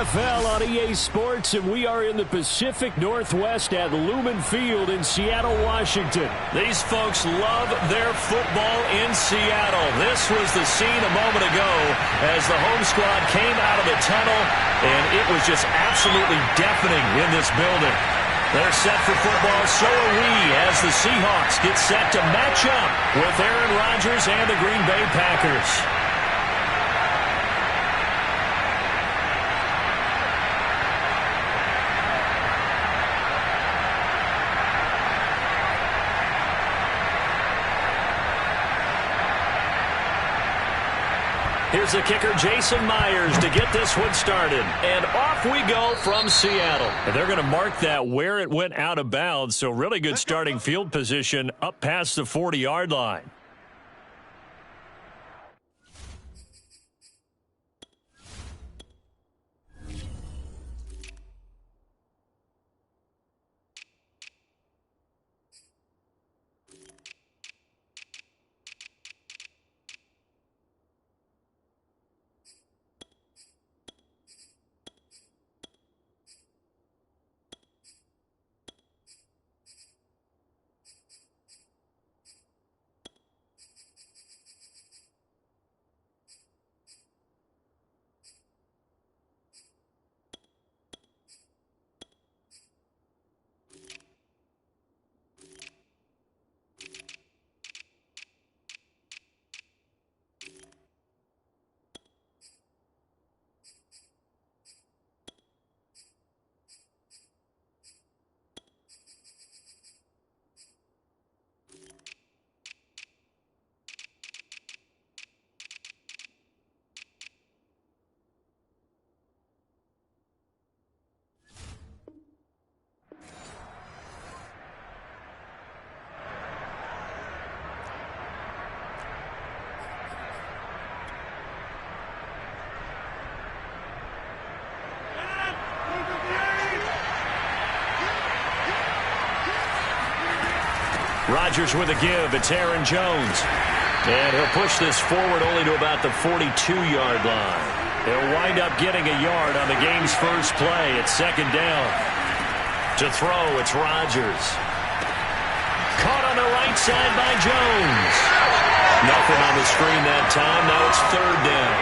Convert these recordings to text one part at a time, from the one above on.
NFL on EA Sports, and we are in the Pacific Northwest at Lumen Field in Seattle, Washington. These folks love their football in Seattle. This was the scene a moment ago as the home squad came out of the tunnel, and it was just absolutely deafening in this building. They're set for football, so are we, as the Seahawks get set to match up with Aaron Rodgers and the Green Bay Packers. Here's the kicker, Jason Myers, to get this one started. And off we go from Seattle. And they're going to mark that where it went out of bounds, so really good starting field position up past the 40-yard line. Rodgers with a give. It's Aaron Jones. And he'll push this forward only to about the 42-yard line. He'll wind up getting a yard on the game's first play. It's second down. To throw, it's Rodgers. Caught on the right side by Jones. Nothing on the screen that time. Now it's third down.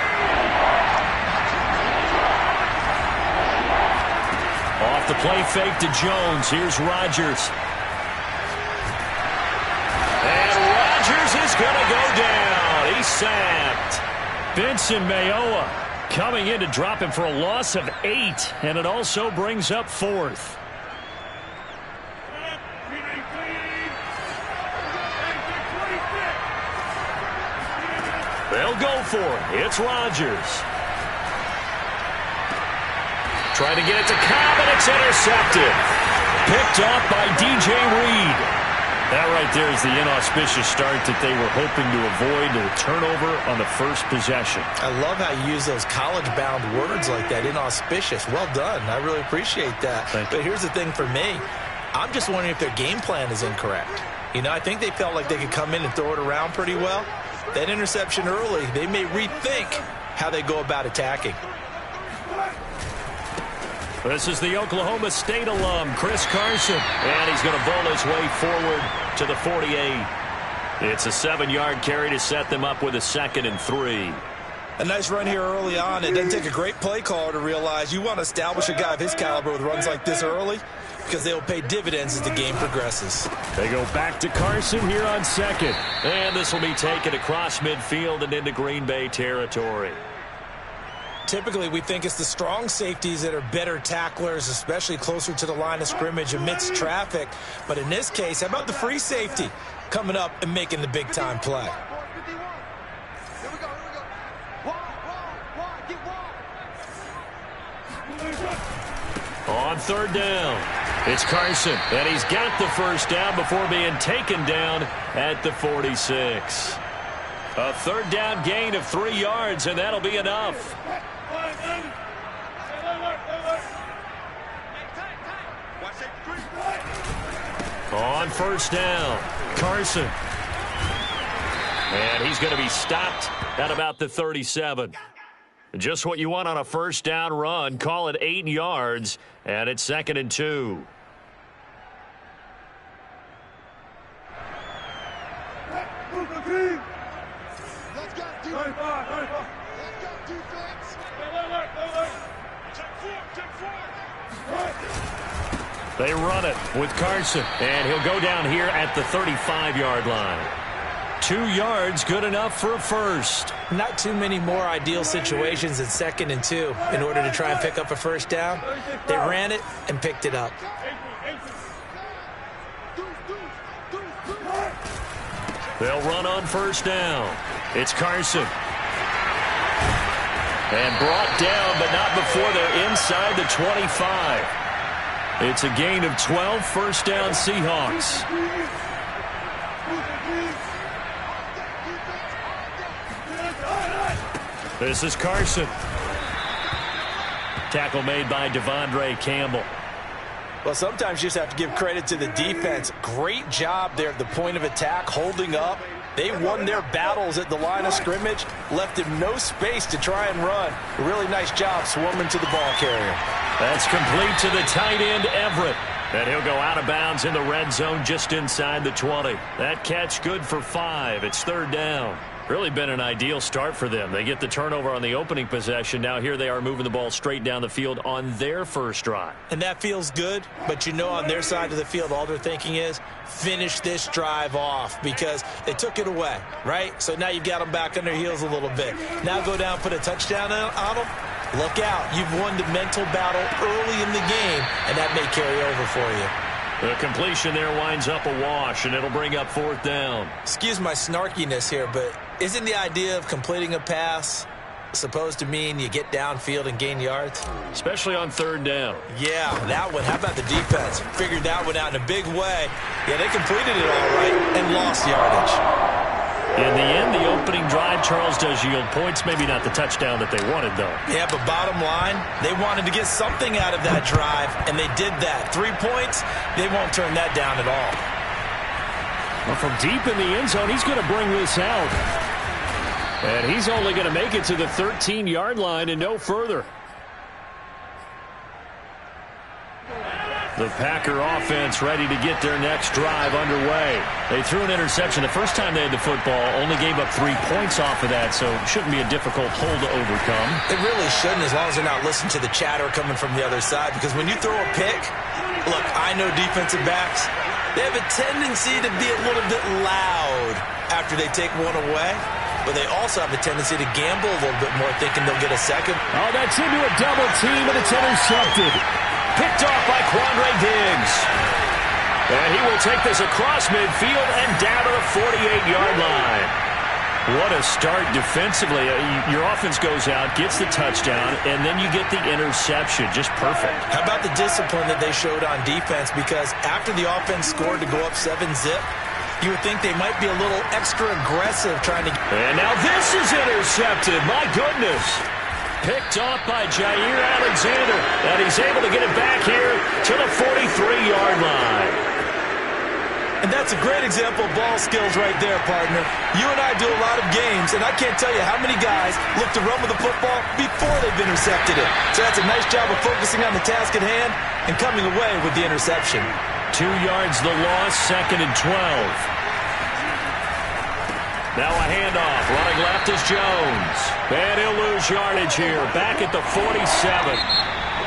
Off the play fake to Jones. Here's Rodgers. Is going to go down. He's sacked. Vincent Mayoa coming in to drop him for a loss of 8, and it also brings up fourth. They'll go for it. It's Rodgers. Trying to get it to Cobb, and it's intercepted. Picked up by DJ Reed. That right there is the inauspicious start that they were hoping to avoid, a turnover on the first possession. I love how you use those college-bound words like that, inauspicious. Well done. I really appreciate that. But here's the thing for me. I'm just wondering if their game plan is incorrect. You know, I think they felt like they could come in and throw it around pretty well. That interception early, they may rethink how they go about attacking. This is the Oklahoma State alum, Chris Carson. And he's going to bowl his way forward to the 48. It's a 7-yard carry to set them up with a 2nd and 3. A nice run here early on. It doesn't take a great play caller to realize you want to establish a guy of his caliber with runs like this early because they will pay dividends as the game progresses. They go back to Carson here on 2nd. And this will be taken across midfield and into Green Bay territory. Typically, we think it's the strong safeties that are better tacklers, especially closer to the line of scrimmage amidst traffic. But in this case, how about the free safety coming up and making the big-time play? On third down, it's Carson, and he's got the first down before being taken down at the 46. A third down gain of 3 yards, and that'll be enough. On first down, Carson. And he's going to be stopped at about the 37. Just what you want on a first down run. Call it 8 yards, and it's 2nd and 2. They run it with Carson, and he'll go down here at the 35-yard line. 2 yards, good enough for a first. Not too many more ideal situations than 2nd and 2 in order to try and pick up a first down. They ran it and picked it up. They'll run on first down. It's Carson. And brought down, but not before they're inside the 25. It's a gain of 12, first down Seahawks. This is Carson. Tackle made by Devondre Campbell. Well, sometimes you just have to give credit to the defense. Great job there at the point of attack, holding up. They won their battles at the line of scrimmage, left him no space to try and run. A really nice job swarming to the ball carrier. That's complete to the tight end, Everett. And he'll go out of bounds in the red zone just inside the 20. That catch good for 5. It's 3rd down. Really been an ideal start for them. They get the turnover on the opening possession. Now here they are moving the ball straight down the field on their first drive. And that feels good, but you know on their side of the field all they're thinking is finish this drive off because they took it away, right? So now you've got them back on their heels a little bit. Now go down, put a touchdown on them. Look out. You've won the mental battle early in the game, and that may carry over for you. The completion there winds up a wash, and it'll bring up 4th down. Excuse my snarkiness here, but isn't the idea of completing a pass supposed to mean you get downfield and gain yards? Especially on 3rd down. Yeah, that one. How about the defense? Figured that one out in a big way. Yeah, they completed it all right and lost yardage. In the end, the opening drive, Charles, does yield points. Maybe not the touchdown that they wanted, though. Yeah, but bottom line, they wanted to get something out of that drive, and they did that. 3 points, they won't turn that down at all. Well, from deep in the end zone, he's going to bring this out. And he's only going to make it to the 13-yard line and no further. The Packer offense ready to get their next drive underway. They threw an interception the first time they had the football, only gave up 3 points off of that, so it shouldn't be a difficult hole to overcome. It really shouldn't, as long as they're not listening to the chatter coming from the other side, because when you throw a pick, look, I know defensive backs, they have a tendency to be a little bit loud after they take one away, but they also have a tendency to gamble a little bit more, thinking they'll get a second. Oh, that's into a double team, and it's intercepted. Picked off by Quandre Diggs. And he will take this across midfield and down to the 48-yard line. What a start defensively. Your offense goes out, gets the touchdown, and then you get the interception. Just perfect. How about the discipline that they showed on defense? Because after the offense scored to go up 7-0, you would think they might be a little extra aggressive trying to... And now this is intercepted. My goodness. Picked off by Jair Alexander. And he's able to get it back here to the 43-yard line. And that's a great example of ball skills right there, partner. You and I do a lot of games, and I can't tell you how many guys look to run with the football before they've intercepted it. So that's a nice job of focusing on the task at hand and coming away with the interception. 2 yards the loss, 2nd and 12. Now a handoff. Running left is Jones. And he'll lose yardage here. Back at the 47.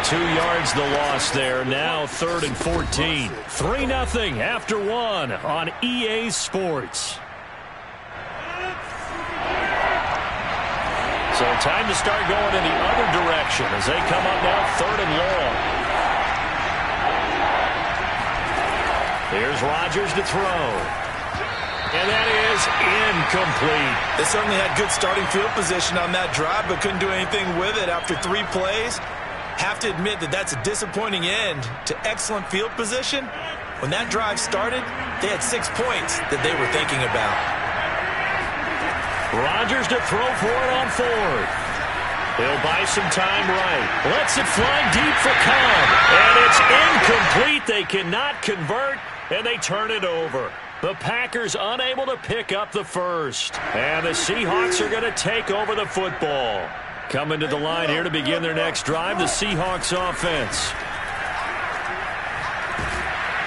2 yards the loss there. Now 3rd and 14. 3-0 after 1 on EA Sports. So time to start going in the other direction as they come up now 3rd and long. Here's Rodgers to throw. And that is incomplete. They certainly had good starting field position on that drive, but couldn't do anything with it after 3 plays. Have to admit that that's a disappointing end to excellent field position. When that drive started, they had 6 points that they were thinking about. Rodgers to throw for it on 4th. He'll buy some time right. Lets it fly deep for Cobb. And it's incomplete. They cannot convert, and they turn it over. The Packers unable to pick up the first. And the Seahawks are going to take over the football. Coming to the line here to begin their next drive, the Seahawks offense.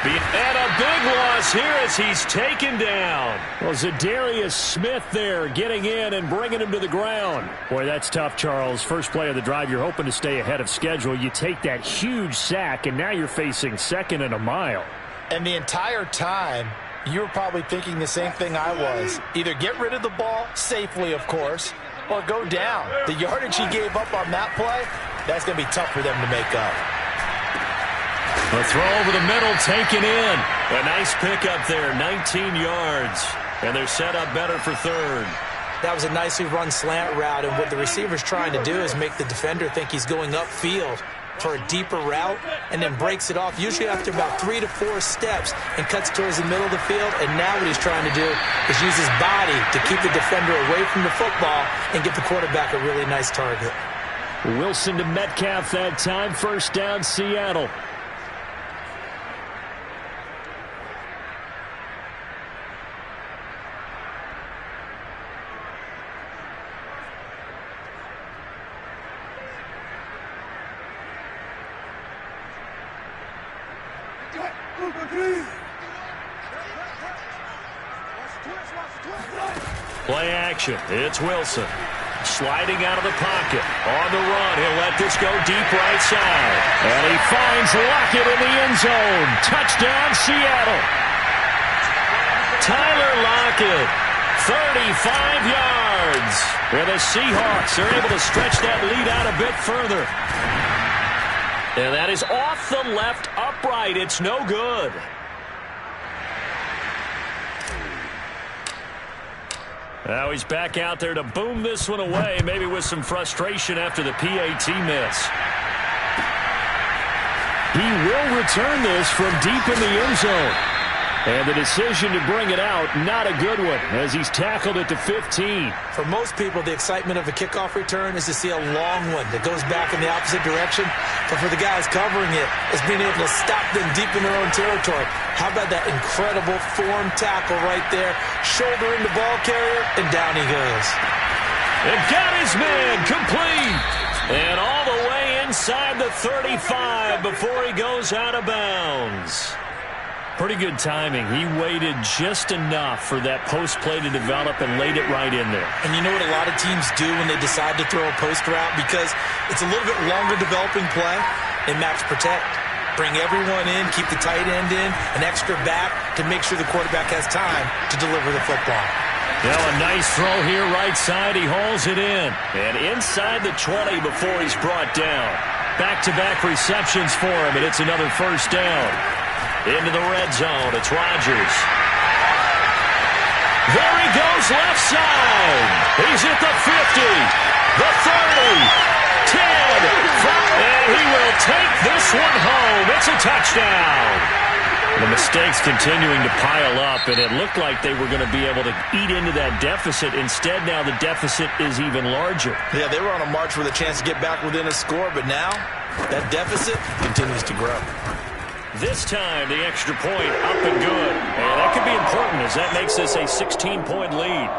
And a big loss here as he's taken down. Well, Zadarius Smith there getting in and bringing him to the ground. Boy, that's tough, Charles. First play of the drive, you're hoping to stay ahead of schedule. You take that huge sack, and now you're facing second and a mile. And the entire time, you were probably thinking the same thing I was. Either get rid of the ball, safely, of course, or go down. The yardage he gave up on that play, that's going to be tough for them to make up. A throw over the middle, taken in. A nice pickup there, 19 yards. And they're set up better for third. That was a nicely run slant route, and what the receiver's trying to do is make the defender think he's going upfield for a deeper route, and then breaks it off, usually after about 3 to 4 steps, and cuts towards the middle of the field. And now what he's trying to do is use his body to keep the defender away from the football and get the quarterback a really nice target. Wilson to Metcalf that time. First down, Seattle. Play action. It's Wilson. Sliding out of the pocket. On the run. He'll let this go deep right side. And he finds Lockett in the end zone. Touchdown, Seattle. Tyler Lockett, 35 yards. And the Seahawks are able to stretch that lead out a bit further. And that is off the left upright. It's no good. Now he's back out there to boom this one away, maybe with some frustration after the PAT miss. He will return this from deep in the end zone. And the decision to bring it out, not a good one, as he's tackled it to 15. For most people, the excitement of a kickoff return is to see a long one that goes back in the opposite direction. But for the guys covering it, it's being able to stop them deep in their own territory. How about that incredible form tackle right there? Shoulder in the ball carrier, and down he goes. And got his man complete. And all the way inside the 35 before he goes out of bounds. Pretty good timing. He waited just enough for that post play to develop and laid it right in there. And you know what a lot of teams do when they decide to throw a post route? Because it's a little bit longer developing play, they match protect. Bring everyone in, keep the tight end in, an extra back to make sure the quarterback has time to deliver the football. Now a nice throw here right side. He hauls it in. And inside the 20 before he's brought down. Back-to-back receptions for him, and it's another first down. Into the red zone. It's Rodgers. There he goes left side. He's at the 50, the 30, 10, 5, and he will take this one home. It's a touchdown. The mistakes continuing to pile up, and it looked like they were going to be able to eat into that deficit. Instead, now the deficit is even larger. Yeah, they were on a march with a chance to get back within a score, but now that deficit continues to grow. This time, the extra point up and good. And that could be important as that makes this a 16-point lead.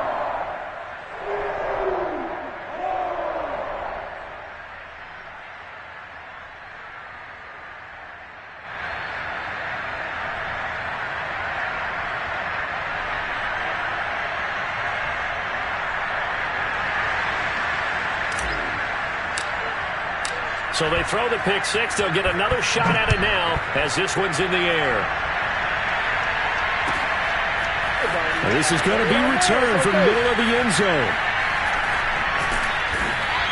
So they throw the pick six. They'll get another shot at it now as this one's in the air. This is going to be returned from the middle of the end zone.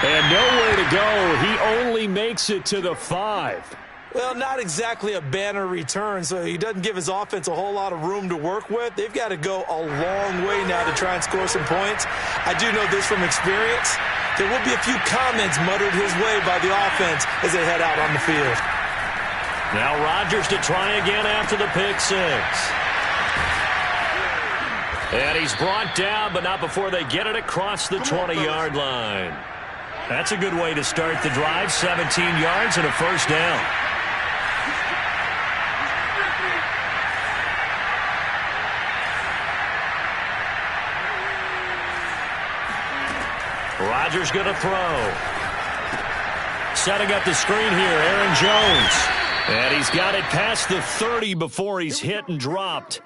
And nowhere to go. He only makes it to the 5. Well, not exactly a banner return, so he doesn't give his offense a whole lot of room to work with. They've got to go a long way now to try and score some points. I do know this from experience. There will be a few comments muttered his way by the offense as they head out on the field. Now Rodgers to try again after the pick six. And he's brought down, but not before they get it across the 20-yard line. That's a good way to start the drive. 17 yards and a first down. Rodgers going to throw. Setting up the screen here, Aaron Jones. And he's got it past the 30 before he's hit and dropped.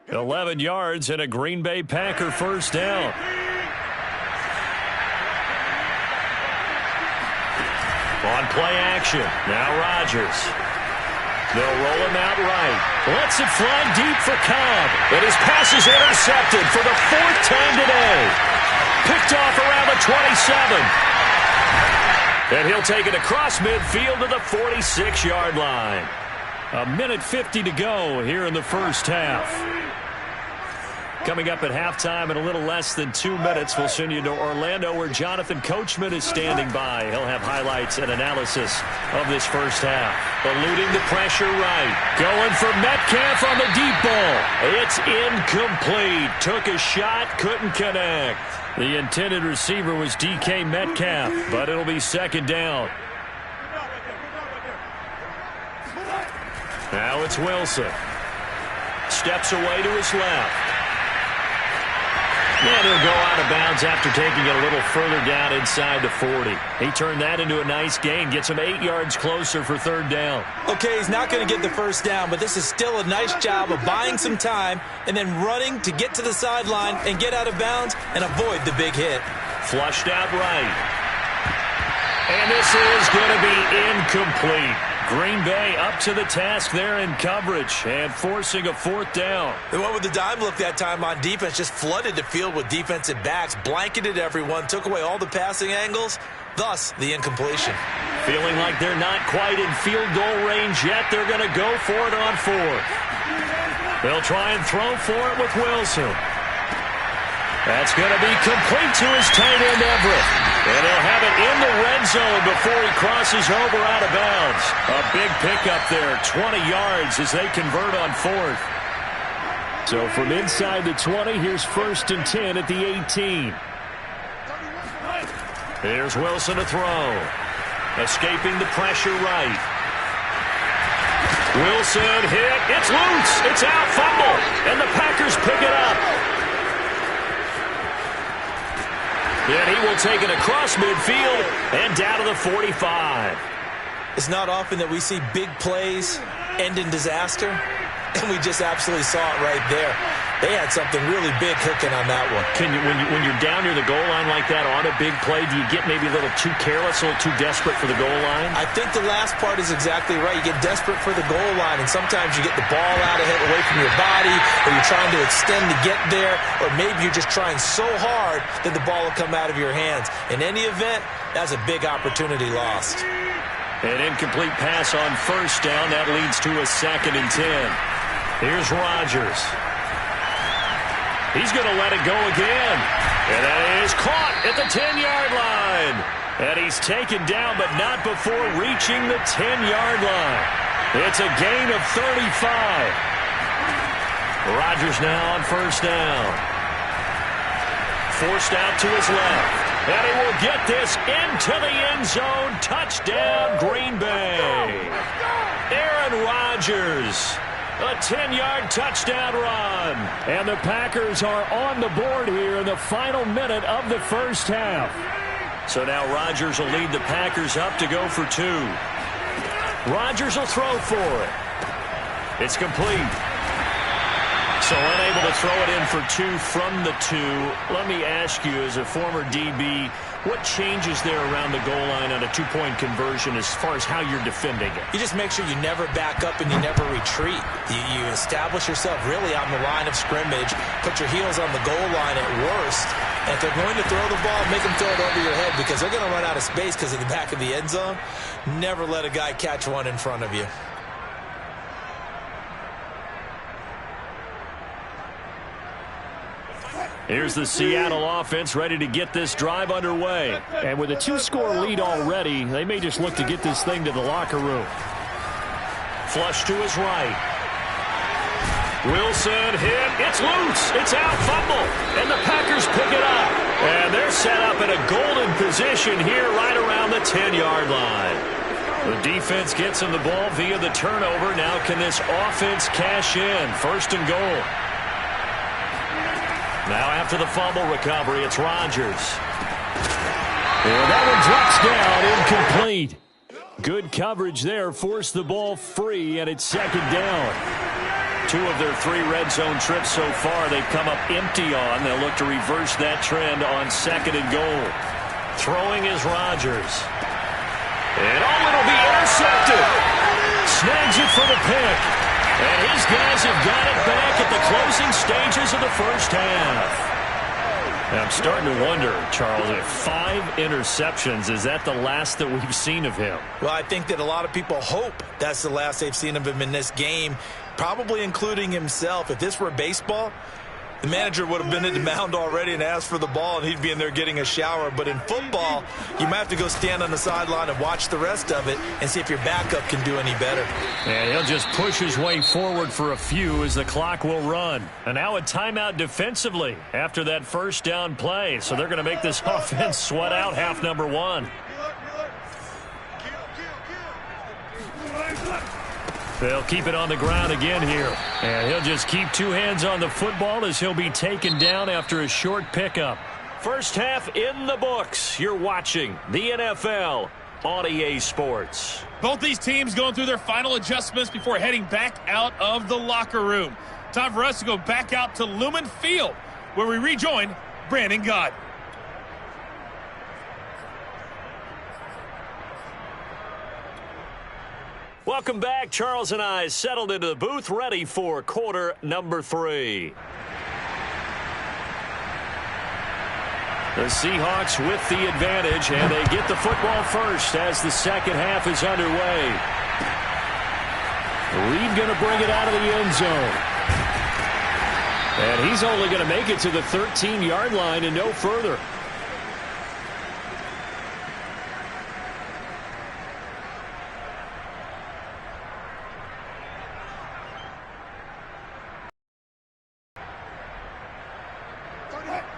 11 yards and a Green Bay Packer first down. On play action, now Rodgers. They'll roll him out right. Lets it fly deep for Cobb. And his pass is intercepted for the 4th time today. Picked off around the 27. And he'll take it across midfield to the 46-yard line. 1:50 to go here in the first half. Coming up at halftime in a little less than 2 minutes, we'll send you to Orlando where Jonathan Coachman is standing by. He'll have highlights and analysis of this first half. Eluding the pressure right. Going for Metcalf on the deep ball. It's incomplete. Took a shot, couldn't connect. The intended receiver was DK Metcalf, but it'll be second down. Now it's Wilson. Steps away to his left. And he'll go out of bounds after taking it a little further down inside the 40. He turned that into a nice gain. Gets him 8 yards closer for third down. Okay, he's not going to get the first down, but this is still a nice job of buying some time and then running to get to the sideline and get out of bounds and avoid the big hit. Flushed out right. And this is going to be incomplete. Green Bay up to the task there in coverage and forcing a fourth down. They went with the dime look that time on defense, just flooded the field with defensive backs, blanketed everyone, took away all the passing angles, thus the incompletion. Feeling like they're not quite in field goal range yet, they're going to go for it on fourth. They'll try and throw for it with Wilson. That's going to be complete to his tight end Everett. And he'll have it in the red zone before he crosses over out of bounds. A big pickup there, 20 yards as they convert on fourth. So from inside the 20, here's 1st and 10 at the 18. Here's Wilson to throw. Escaping the pressure right. Wilson hit. It's loose. It's out. Fumble. And the Packers pick it up. And he will take it across midfield and down to the 45. It's not often that we see big plays end in disaster, and we just absolutely saw it right there. They had something really big cooking on that one. When you're down near the goal line like that on a big play, do you get maybe a little too careless, a little too desperate for the goal line? I think the last part is exactly right. You get desperate for the goal line, and sometimes you get the ball out of it away from your body, or you're trying to extend to get there, or maybe you're just trying so hard that the ball will come out of your hands. In any event, that's a big opportunity lost. An incomplete pass on first down. That leads to a 2nd and 10. Here's Rodgers. He's going to let it go again. And that is caught at the 10-yard line. And he's taken down, but not before reaching the 10-yard line. It's a gain of 35. Rodgers now on first down. Forced out to his left. And he will get this into the end zone. Touchdown, Green Bay. Aaron Rodgers. A 10-yard touchdown run. And the Packers are on the board here in the final minute of the first half. So now Rodgers will lead the Packers up to go for 2. Rodgers will throw for it. It's complete. So unable to throw it in for 2 from the 2. Let me ask you, as a former DB, what changes there around the goal line on a 2-point conversion as far as how you're defending it? You just make sure you never back up and you never retreat. You establish yourself really on the line of scrimmage, put your heels on the goal line at worst, and if they're going to throw the ball, make them throw it over your head because they're going to run out of space because of the back of the end zone. Never let a guy catch one in front of you. Here's the Seattle offense ready to get this drive underway. And with a 2-score lead already, they may just look to get this thing to the locker room. Flush to his right. Wilson hit. It's loose. It's out. Fumble. And the Packers pick it up. And they're set up in a golden position here right around the 10-yard line. The defense gets him the ball via the turnover. Now can this offense cash in? 1st and goal. Now after the fumble recovery, it's Rodgers. And that one drops down incomplete. Good coverage there. Forced the ball free, and it's second down. 2 of their 3 red zone trips so far they've come up empty on. They'll look to reverse that trend on second and goal. Throwing is Rodgers. And it'll be intercepted. Snags it for the pick. And his guys have got it back at the closing stages of the first half. And I'm starting to wonder, Charles, if 5 interceptions, is that the last that we've seen of him? Well, I think that a lot of people hope that's the last they've seen of him in this game, probably including himself. If this were baseball, the manager would have been at the mound already and asked for the ball, and he'd be in there getting a shower. But in football, you might have to go stand on the sideline and watch the rest of it and see if your backup can do any better. And he'll just push his way forward for a few as the clock will run. And now a timeout defensively after that first down play. So they're going to make this offense sweat out half number 1. They'll keep it on the ground again here. And he'll just keep 2 hands on the football as he'll be taken down after a short pickup. First half in the books. You're watching the NFL on EA Sports. Both these teams going through their final adjustments before heading back out of the locker room. Time for us to go back out to Lumen Field, where we rejoin Brandon Gott. Welcome back. Charles and I settled into the booth, ready for quarter number 3. The Seahawks with the advantage, and they get the football first as the second half is underway. Reed going to bring it out of the end zone. And he's only going to make it to the 13-yard line and no further.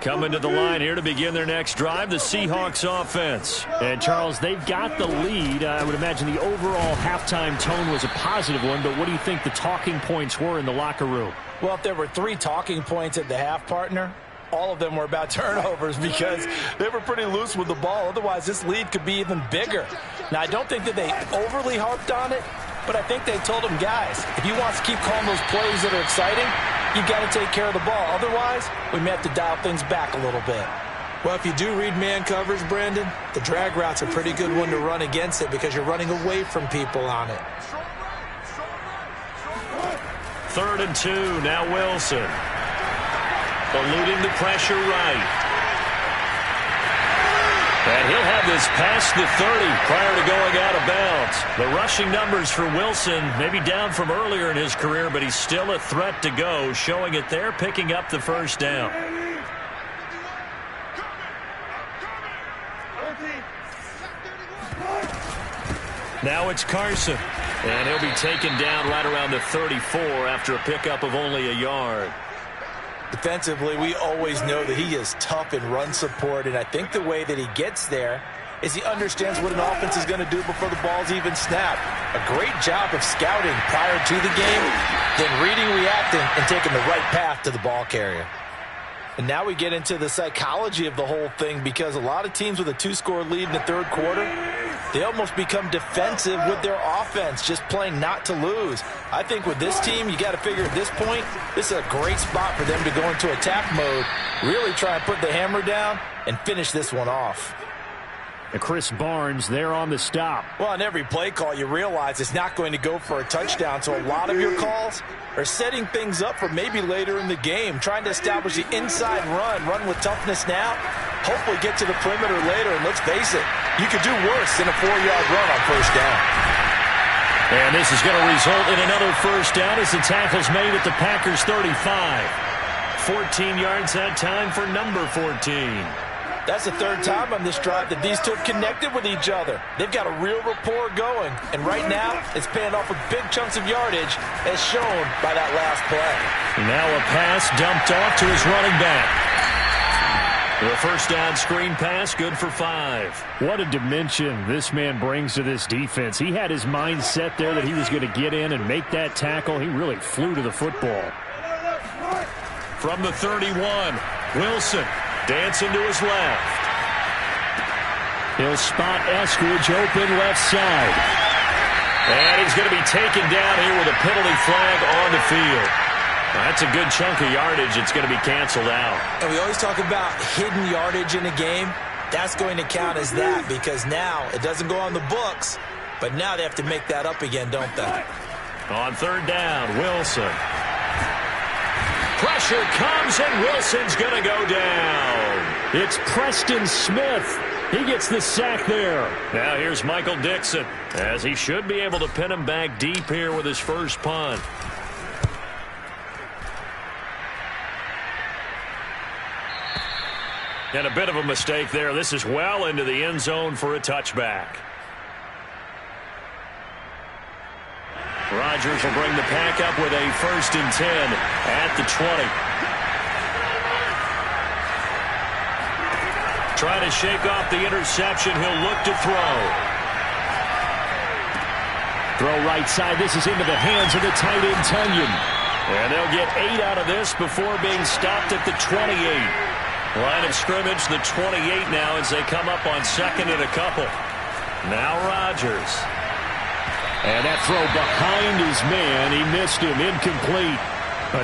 Coming to the line here to begin their next drive, the Seahawks offense. And, Charles, they've got the lead. I would imagine the overall halftime tone was a positive one, but what do you think the talking points were in the locker room? Well, if there were 3 talking points at the half, partner, all of them were about turnovers because they were pretty loose with the ball. Otherwise, this lead could be even bigger. Now, I don't think that they overly harped on it, but I think they told them, guys, if you want to keep calling those plays that are exciting, you got to take care of the ball. Otherwise, we may have to dial things back a little bit. Well, if you do read man coverage, Brandon, the drag route's a pretty good one to run against it because you're running away from people on it. 3rd and 2, now Wilson. Eluding the pressure right. And he'll have this past the 30 prior to going out of bounds. The rushing numbers for Wilson maybe down from earlier in his career, but he's still a threat to go, showing it there, picking up the first down. Now it's Carson. And he'll be taken down right around the 34 after a pickup of only a yard. Defensively, we always know that he is tough in run support, and I think the way that he gets there is he understands what an offense is going to do before the ball's even snapped. A great job of scouting prior to the game, then reading, reacting, and taking the right path to the ball carrier. And now we get into the psychology of the whole thing because a lot of teams with a 2-score lead in the 3rd quarter, they almost become defensive with their offense, just playing not to lose. I think with this team, you got to figure at this point, this is a great spot for them to go into attack mode, really try and put the hammer down and finish this one off. And Chris Barnes there on the stop. Well, on every play call, you realize it's not going to go for a touchdown, so a lot of your calls are setting things up for maybe later in the game, trying to establish the inside run with toughness now, hopefully get to the perimeter later, and let's face it, you could do worse than a 4-yard run on first down. And this is going to result in another first down as the tackle's made at the Packers' 35. 14 yards that time for number 14. That's the 3rd time on this drive that these two have connected with each other. They've got a real rapport going, and right now it's paying off with big chunks of yardage as shown by that last play. Now a pass dumped off to his running back. The first down screen pass, good for 5. What a dimension this man brings to this defense. He had his mind set there that he was going to get in and make that tackle. He really flew to the football. From the 31, Wilson dancing to his left. He'll spot Eskridge open left side. And he's going to be taken down here with a penalty flag on the field. That's a good chunk of yardage. It's going to be canceled out. And we always talk about hidden yardage in a game. That's going to count as that because now it doesn't go on the books, but now they have to make that up again, don't they? On third down, Wilson. Pressure comes, and Wilson's going to go down. It's Preston Smith. He gets the sack there. Now here's Michael Dixon, as he should be able to pin him back deep here with his first punt. And a bit of a mistake there. This is well into the end zone for a touchback. Rodgers will bring the pack up with a 1st and 10 at the 20. Trying to shake off the interception. He'll look to throw. Throw right side. This is into the hands of the tight end, Tunyon. And they'll get 8 out of this before being stopped at the 28. Line of scrimmage, the 28 now as they come up on 2nd and a couple. Now Rodgers. And that throw behind his man. He missed him. Incomplete.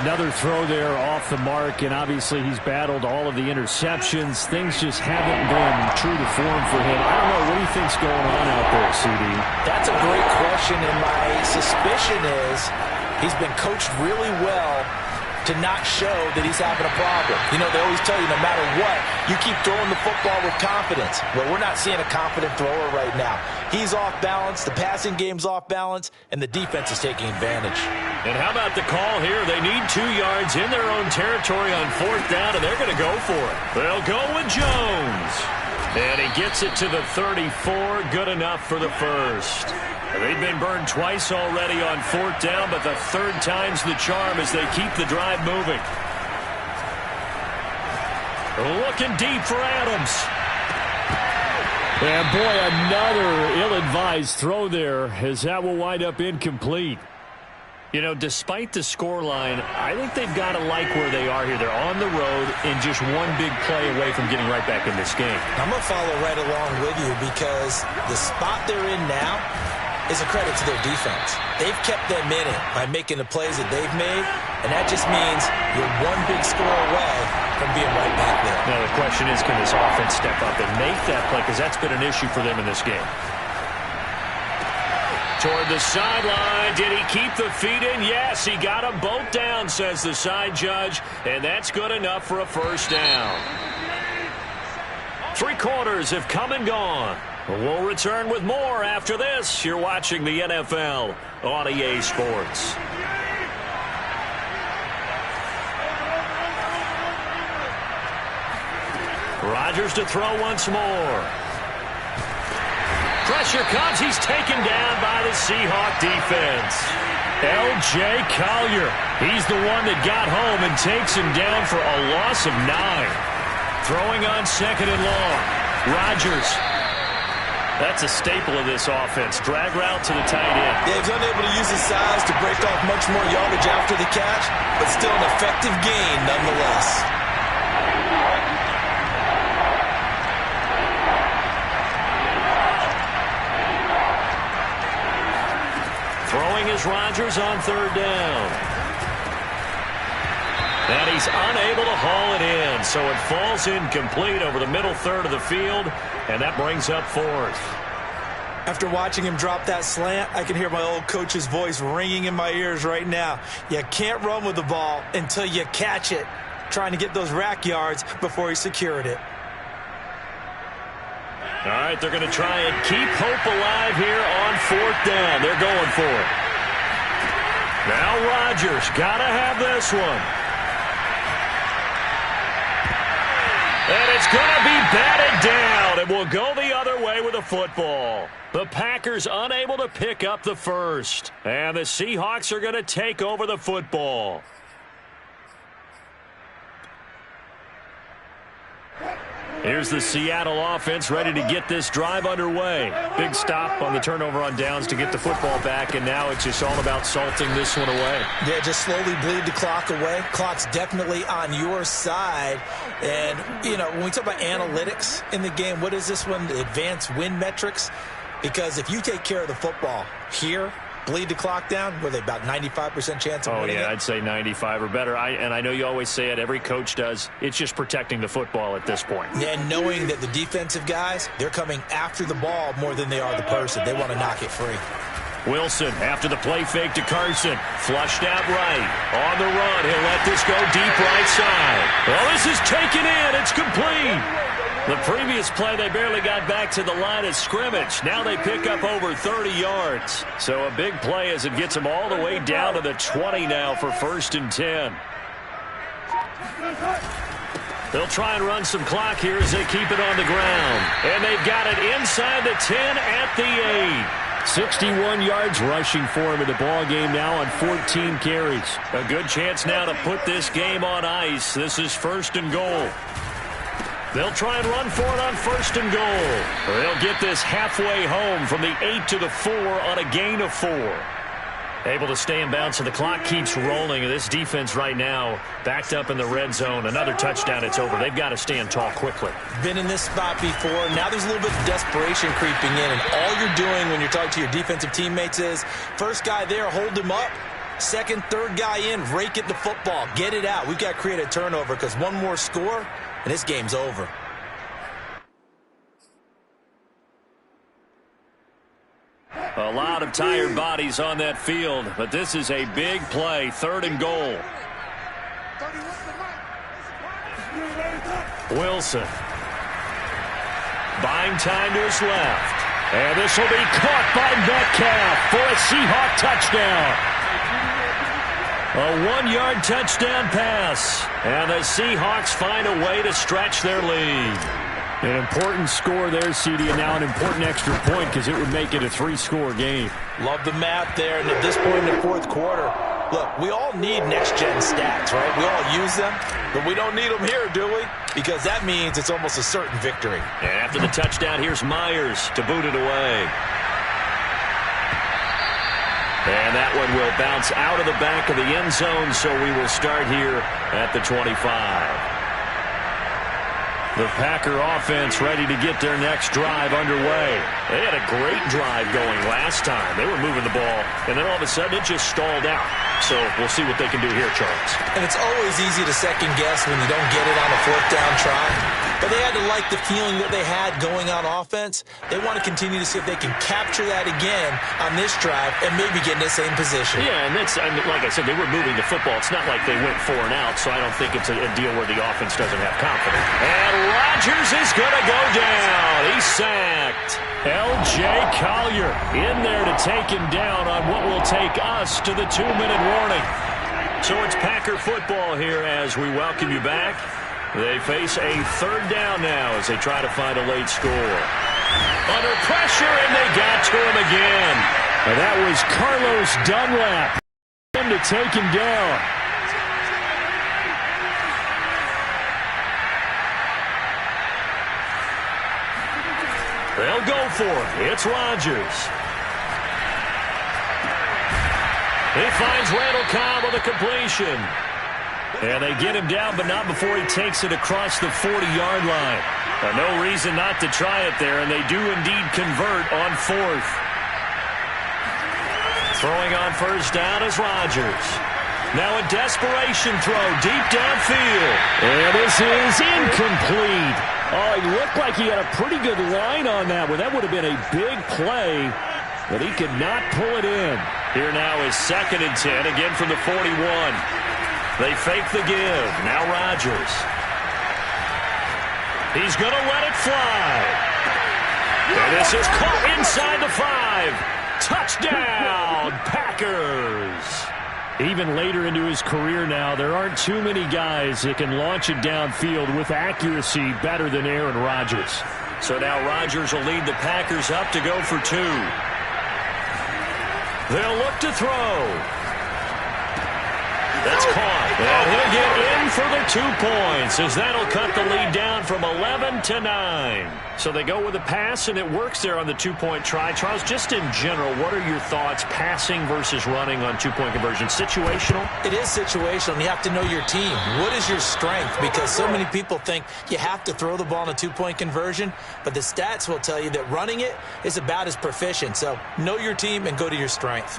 Another throw there off the mark, and obviously he's battled all of the interceptions. Things just haven't been true to form for him. I don't know. What do you think's going on out there, CD? That's a great question, and my suspicion is he's been coached really well to not show that he's having a problem. You know, they always tell you no matter what, you keep throwing the football with confidence. Well, we're not seeing a confident thrower right now. He's off balance, the passing game's off balance, and the defense is taking advantage. And how about the call here? They need 2 yards in their own territory on 4th down, and they're going to go for it. They'll go with Jones. And he gets it to the 34. Good enough for the first. They've been burned twice already on 4th down, but the 3rd time's the charm as they keep the drive moving. Looking deep for Adams. And boy, another ill-advised throw there as that will wind up incomplete. You know, despite the scoreline, I think they've got to like where they are here. They're on the road and just one big play away from getting right back in this game. I'm going to follow right along with you because the spot they're in now is a credit to their defense. They've kept them in it by making the plays that they've made, and that just means you're one big score away from being right back there. Now the question is, can this offense step up and make that play? Because that's been an issue for them in this game. Toward the sideline. Did he keep the feet in? Yes, he got them both down, says the side judge, and that's good enough for a 1st down. 3 quarters have come and gone. We'll return with more after this. You're watching the NFL on EA Sports. Rodgers to throw once more. Pressure comes. He's taken down by the Seahawk defense. L.J. Collier. He's the one that got home and takes him down for a loss of 9. Throwing on 2nd and long. Rodgers. That's a staple of this offense. Drag route to the tight end. Yeah, he's unable to use his size to break off much more yardage after the catch, but still an effective gain nonetheless. Throwing is Rodgers on 3rd down. And he's unable to haul it in, so it falls incomplete over the middle 3rd of the field, and that brings up 4th. After watching him drop that slant, I can hear my old coach's voice ringing in my ears right now. You can't run with the ball until you catch it, trying to get those rack yards before he secured it. All right, they're going to try and keep hope alive here on 4th down. They're going for it. Now Rodgers, got to have this one. And it's going to be batted down, and will go the other way with the football. The Packers unable to pick up the first, and the Seahawks are going to take over the football. Here's the Seattle offense ready to get this drive underway. Big stop on the turnover on downs to get the football back, and now it's just all about salting this one away. Yeah, just slowly bleed the clock away. Clock's definitely on your side. And, you know, when we talk about analytics in the game, what is this one? The advanced win metrics? Because if you take care of the football here, bleed the clock down, were they about 95% chance of winning it? I'd say 95 or better. And I know you always say it, every coach does. It's just protecting the football at this point. Yeah, and knowing that the defensive guys, they're coming after the ball more than they are the person. They want to knock it free. Wilson after the play fake to Carson. Flushed out right. On the run. He'll let this go deep right side. Well, this is taken in. It's complete. The previous play, they barely got back to the line of scrimmage. Now they pick up over 30 yards. So a big play as it gets them all the way down to the 20 now for 1st and 10. They'll try and run some clock here as they keep it on the ground. And they've got it inside the 10 at the 8. 61 yards rushing for him in the ball game now on 14 carries. A good chance now to put this game on ice. This is 1st and goal. They'll try and run for it on 1st and goal. They'll get this halfway home from the 8 to the 4 on a gain of 4. Able to stay in bounds, so the clock keeps rolling. This defense right now backed up in the red zone. Another touchdown, it's over. They've got to stand tall quickly. Been in this spot before. Now there's a little bit of desperation creeping in, and all you're doing when you're talking to your defensive teammates is, first guy there, hold him up. Second, third guy in, rake at the football. Get it out. We've got to create a turnover because one more score, and this game's over. A lot of tired bodies on that field, but this is a big play. 3rd and goal. Wilson. Buying time to his left. And this will be caught by Metcalf for a Seahawk touchdown. A 1-yard touchdown pass. And the Seahawks find a way to stretch their lead. An important score there, CD, and now an important extra point because it would make it a 3-score game. Love the math there, and at this point in the 4th quarter, look, we all need next-gen stats, right? We all use them, but we don't need them here, do we? Because that means it's almost a certain victory. And after the touchdown, here's Myers to boot it away. And that one will bounce out of the back of the end zone, so we will start here at the 25. The Packer offense ready to get their next drive underway. They had a great drive going last time. They were moving the ball, and then all of a sudden it just stalled out. So we'll see what they can do here, Charles. And it's always easy to second-guess when you don't get it on a 4th down try. But they had to like the feeling that they had going on offense. They want to continue to see if they can capture that again on this drive and maybe get in the same position. Yeah, and that's, I mean, like I said, they were moving the football. It's not like they went 4 and out, so I don't think it's a deal where the offense doesn't have confidence. And Rodgers is going to go down. He's sacked. L.J. Collier in there to take him down on what will take us to the 2-minute warning. So it's Packer football here as we welcome you back. They face a 3rd down now as they try to find a late score. Under pressure, and they got to him again. And that was Carlos Dunlap to take him down. They'll go for it. It's Rodgers. He finds Randall Cobb with a completion. And they get him down, but not before he takes it across the 40-yard line. No reason not to try it there, and they do indeed convert on 4th. Throwing on 1st down is Rodgers. Now a desperation throw deep downfield. And this is incomplete. Oh, he looked like he had a pretty good line on that one. That would have been a big play, but he could not pull it in. Here now is 2nd and 10, again from the 41. They fake the give. Now Rodgers. He's going to let it fly. And this is caught inside the 5. Touchdown, Packers. Even later into his career now, there aren't too many guys that can launch it downfield with accuracy better than Aaron Rodgers. So now Rodgers will lead the Packers up to go for 2. They'll look to throw. That's caught. And he'll get in for the 2 points, as that'll cut the lead down from 11 to 9. So they go with a pass, and it works there on the 2-point try. Charles, just in general, what are your thoughts passing versus running on 2-point conversion? Situational? It is situational, and you have to know your team. What is your strength? Because so many people think you have to throw the ball in a 2-point conversion, but the stats will tell you that running it is about as proficient. So know your team and go to your strength.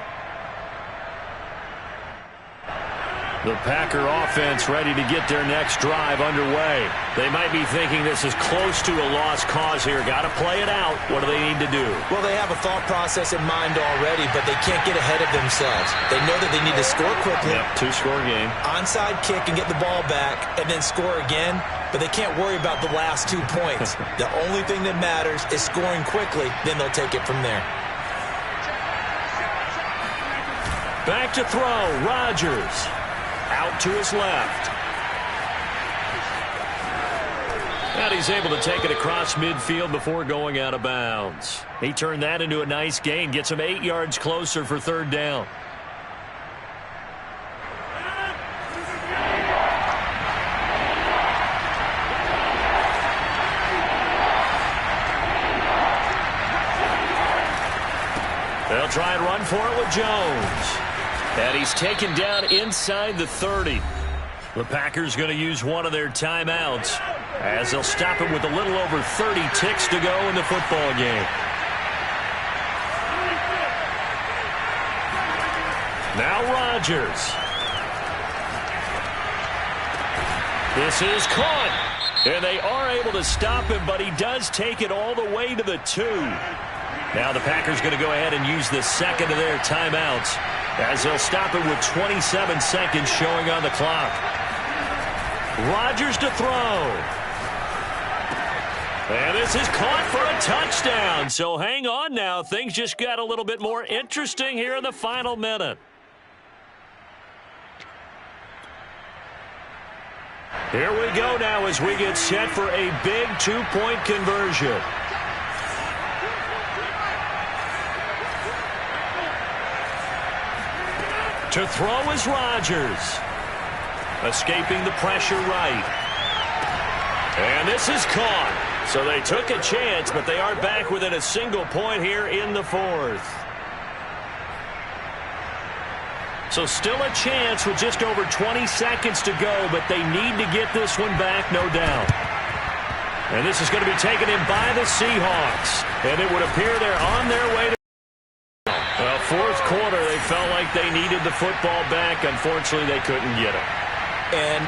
The Packer offense ready to get their next drive underway. They might be thinking this is close to a lost cause here. Got to play it out. What do they need to do? Well, they have a thought process in mind already, but they can't get ahead of themselves. They know that they need to score quickly. Yep, 2-score game. Onside kick and get the ball back and then score again, but they can't worry about the last 2 points. The only thing that matters is scoring quickly, then they'll take it from there. Back to throw, Rodgers. Out to his left. And he's able to take it across midfield before going out of bounds. He turned that into a nice gain. Gets him 8 yards closer for 3rd down. They'll try and run for it with Jones. And he's taken down inside the 30. The Packers going to use one of their timeouts as they'll stop him with a little over 30 ticks to go in the football game. Now Rodgers. This is caught. And they are able to stop him, but he does take it all the way to the 2. Now the Packers going to go ahead and use the second of their timeouts, as they'll stop it with 27 seconds showing on the clock. Rodgers to throw. And this is caught for a touchdown. So hang on now. Things just got a little bit more interesting here in the final minute. Here we go now as we get set for a big 2-point conversion. To throw is Rodgers. Escaping the pressure right. And this is caught. So they took a chance, but they are back within a single point here in the 4th. So still a chance with just over 20 seconds to go, but they need to get this one back, no doubt. And this is going to be taken in by the Seahawks. And it would appear they're on their way to 4th quarter, they felt like they needed the football back. Unfortunately, they couldn't get it. And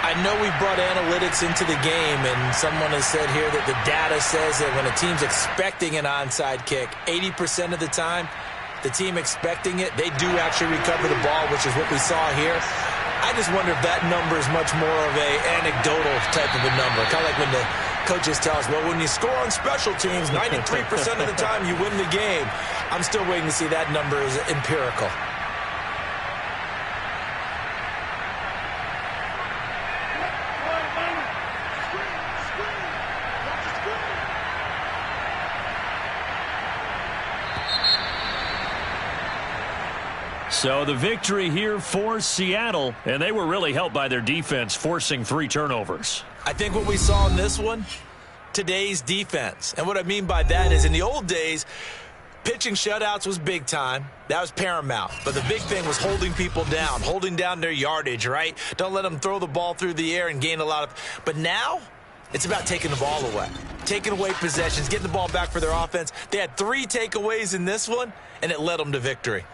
I know we brought analytics into the game, and someone has said here that the data says that when a team's expecting an onside kick, 80% of the time, the team expecting it, they do actually recover the ball, which is what we saw here. I just wonder if that number is much more of a anecdotal type of a number. Kind of like when the coaches tell us, well, when you score on special teams, 93% of the time you win the game. I'm still waiting to see that number is empirical. So the victory here for Seattle, and they were really helped by their defense, forcing 3 turnovers. I think what we saw in this one, today's defense. And what I mean by that is in the old days, pitching shutouts was big time. That was paramount. But the big thing was holding people down, holding down their yardage, right? Don't let them throw the ball through the air and gain a lot of... But now, it's about taking the ball away. Taking away possessions, getting the ball back for their offense. They had 3 takeaways in this one, and it led them to victory.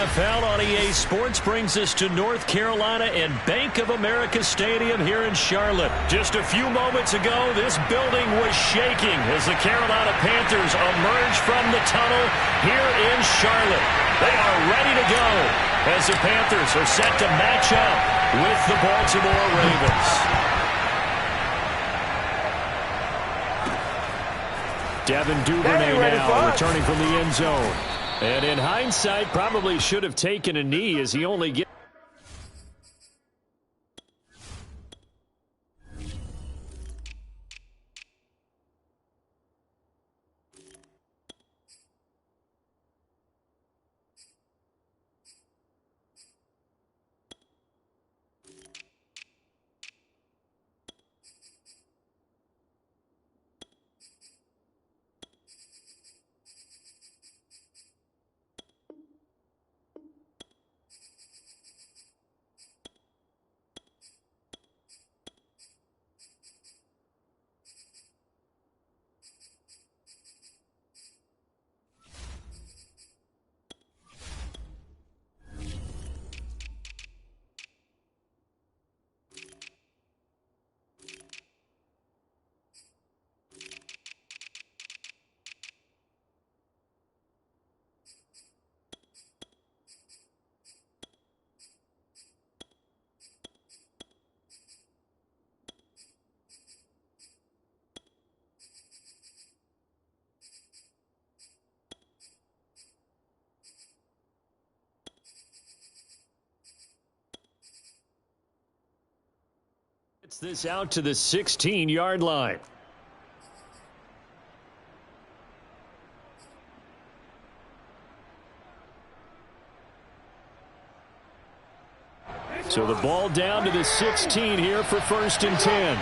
NFL on EA Sports brings us to North Carolina and Bank of America Stadium here in Charlotte. Just a few moments ago, this building was shaking as the Carolina Panthers emerged from the tunnel here in Charlotte. They are ready to go as the Panthers are set to match up with the Baltimore Ravens. Devin Duvernay now returning from the end zone. And in hindsight, probably should have taken a knee as he only gets. Gets this out to the 16-yard line. So the ball down to the 16 here for 1st and 10.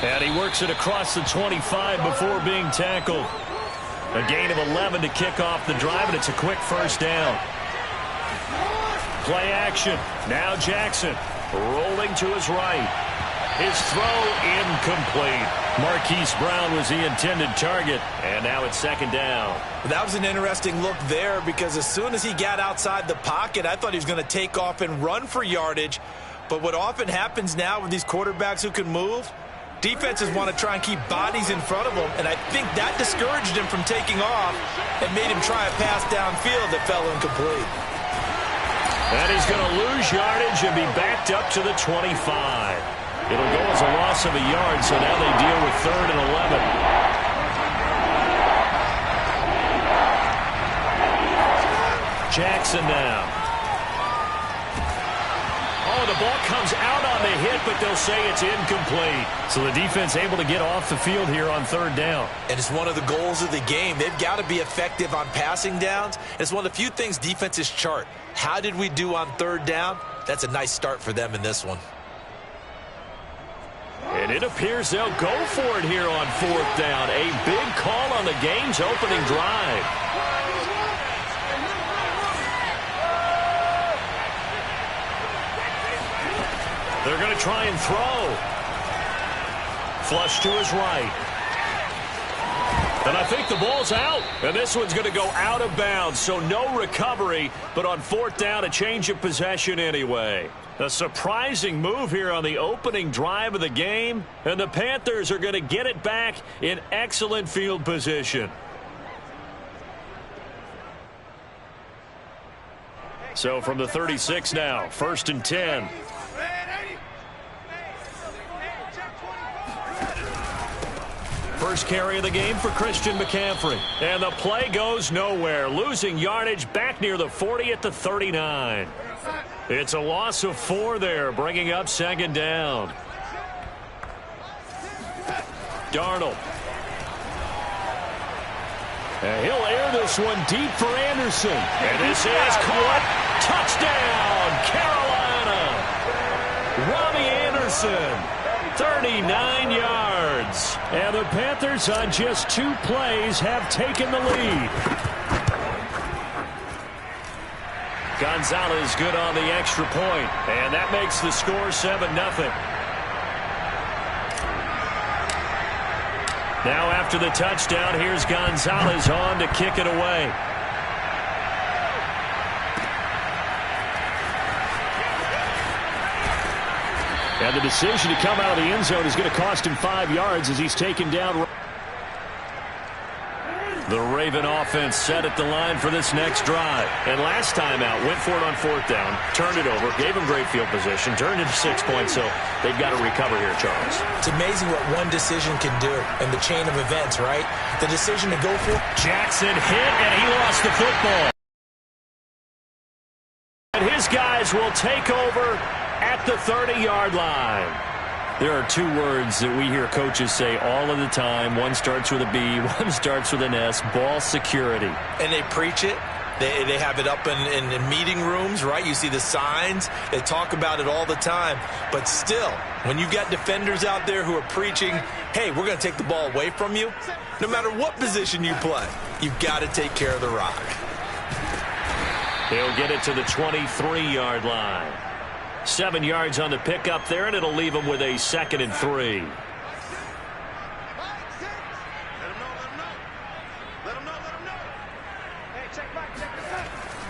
And he works it across the 25 before being tackled. A gain of 11 to kick off the drive, and it's a quick 1st down. Play action. Now Jackson rolling to his right. His throw incomplete. Marquise Brown was the intended target, and now it's 2nd down. That was an interesting look there because as soon as he got outside the pocket, I thought he was going to take off and run for yardage. But what often happens now with these quarterbacks who can move, defenses want to try and keep bodies in front of them, and I think that discouraged him from taking off and made him try a pass downfield that fell incomplete. And he's going to lose yardage and be backed up to the 25. It'll go as a loss of a yard, so now they deal with 3rd and 11. Jackson now. Oh, the ball comes out on the hit, but they'll say it's incomplete. So the defense able to get off the field here on 3rd down. And it's one of the goals of the game. They've got to be effective on passing downs. It's one of the few things defenses chart. How did we do on 3rd down? That's a nice start for them in this one. And it appears they'll go for it here on 4th down. A big call on the game's opening drive. They're going to try and throw. Flush to his right. And I think the ball's out. And this one's going to go out of bounds, so no recovery. But on 4th down, a change of possession anyway. A surprising move here on the opening drive of the game. And the Panthers are going to get it back in excellent field position. So from the 36 now, 1st and 10. First carry of the game for Christian McCaffrey. And the play goes nowhere. Losing yardage back near the 40 at the 39. It's a loss of 4 there, bringing up 2nd down. Darnold. And he'll air this one deep for Anderson. And this is caught. Touchdown, Carolina. Robbie Anderson. 39 yards. And the Panthers on just 2 plays have taken the lead. Gonzalez good on the extra point. And that makes the score 7-0. Now after the touchdown, here's Gonzalez on to kick it away. And the decision to come out of the end zone is going to cost him 5 yards as he's taken down. The Raven offense set at the line for this next drive. And last time out, went for it on 4th down, turned it over, gave him great field position, turned it to 6 points, so they've got to recover here, Charles. It's amazing what one decision can do in the chain of events, right? The decision to go for it. Jackson hit, and he lost the football. And his guys will take over at the 30-yard line. There are 2 words that we hear coaches say all of the time. One starts with a B, one starts with an S, ball security. And they preach it. They have it up in meeting rooms, right? You see the signs. They talk about it all the time. But still, when you've got defenders out there who are preaching, hey, we're going to take the ball away from you, no matter what position you play, you've got to take care of the rock. He'll get it to the 23-yard line. 7 yards on the pickup there, and it'll leave him with a 2nd and 3.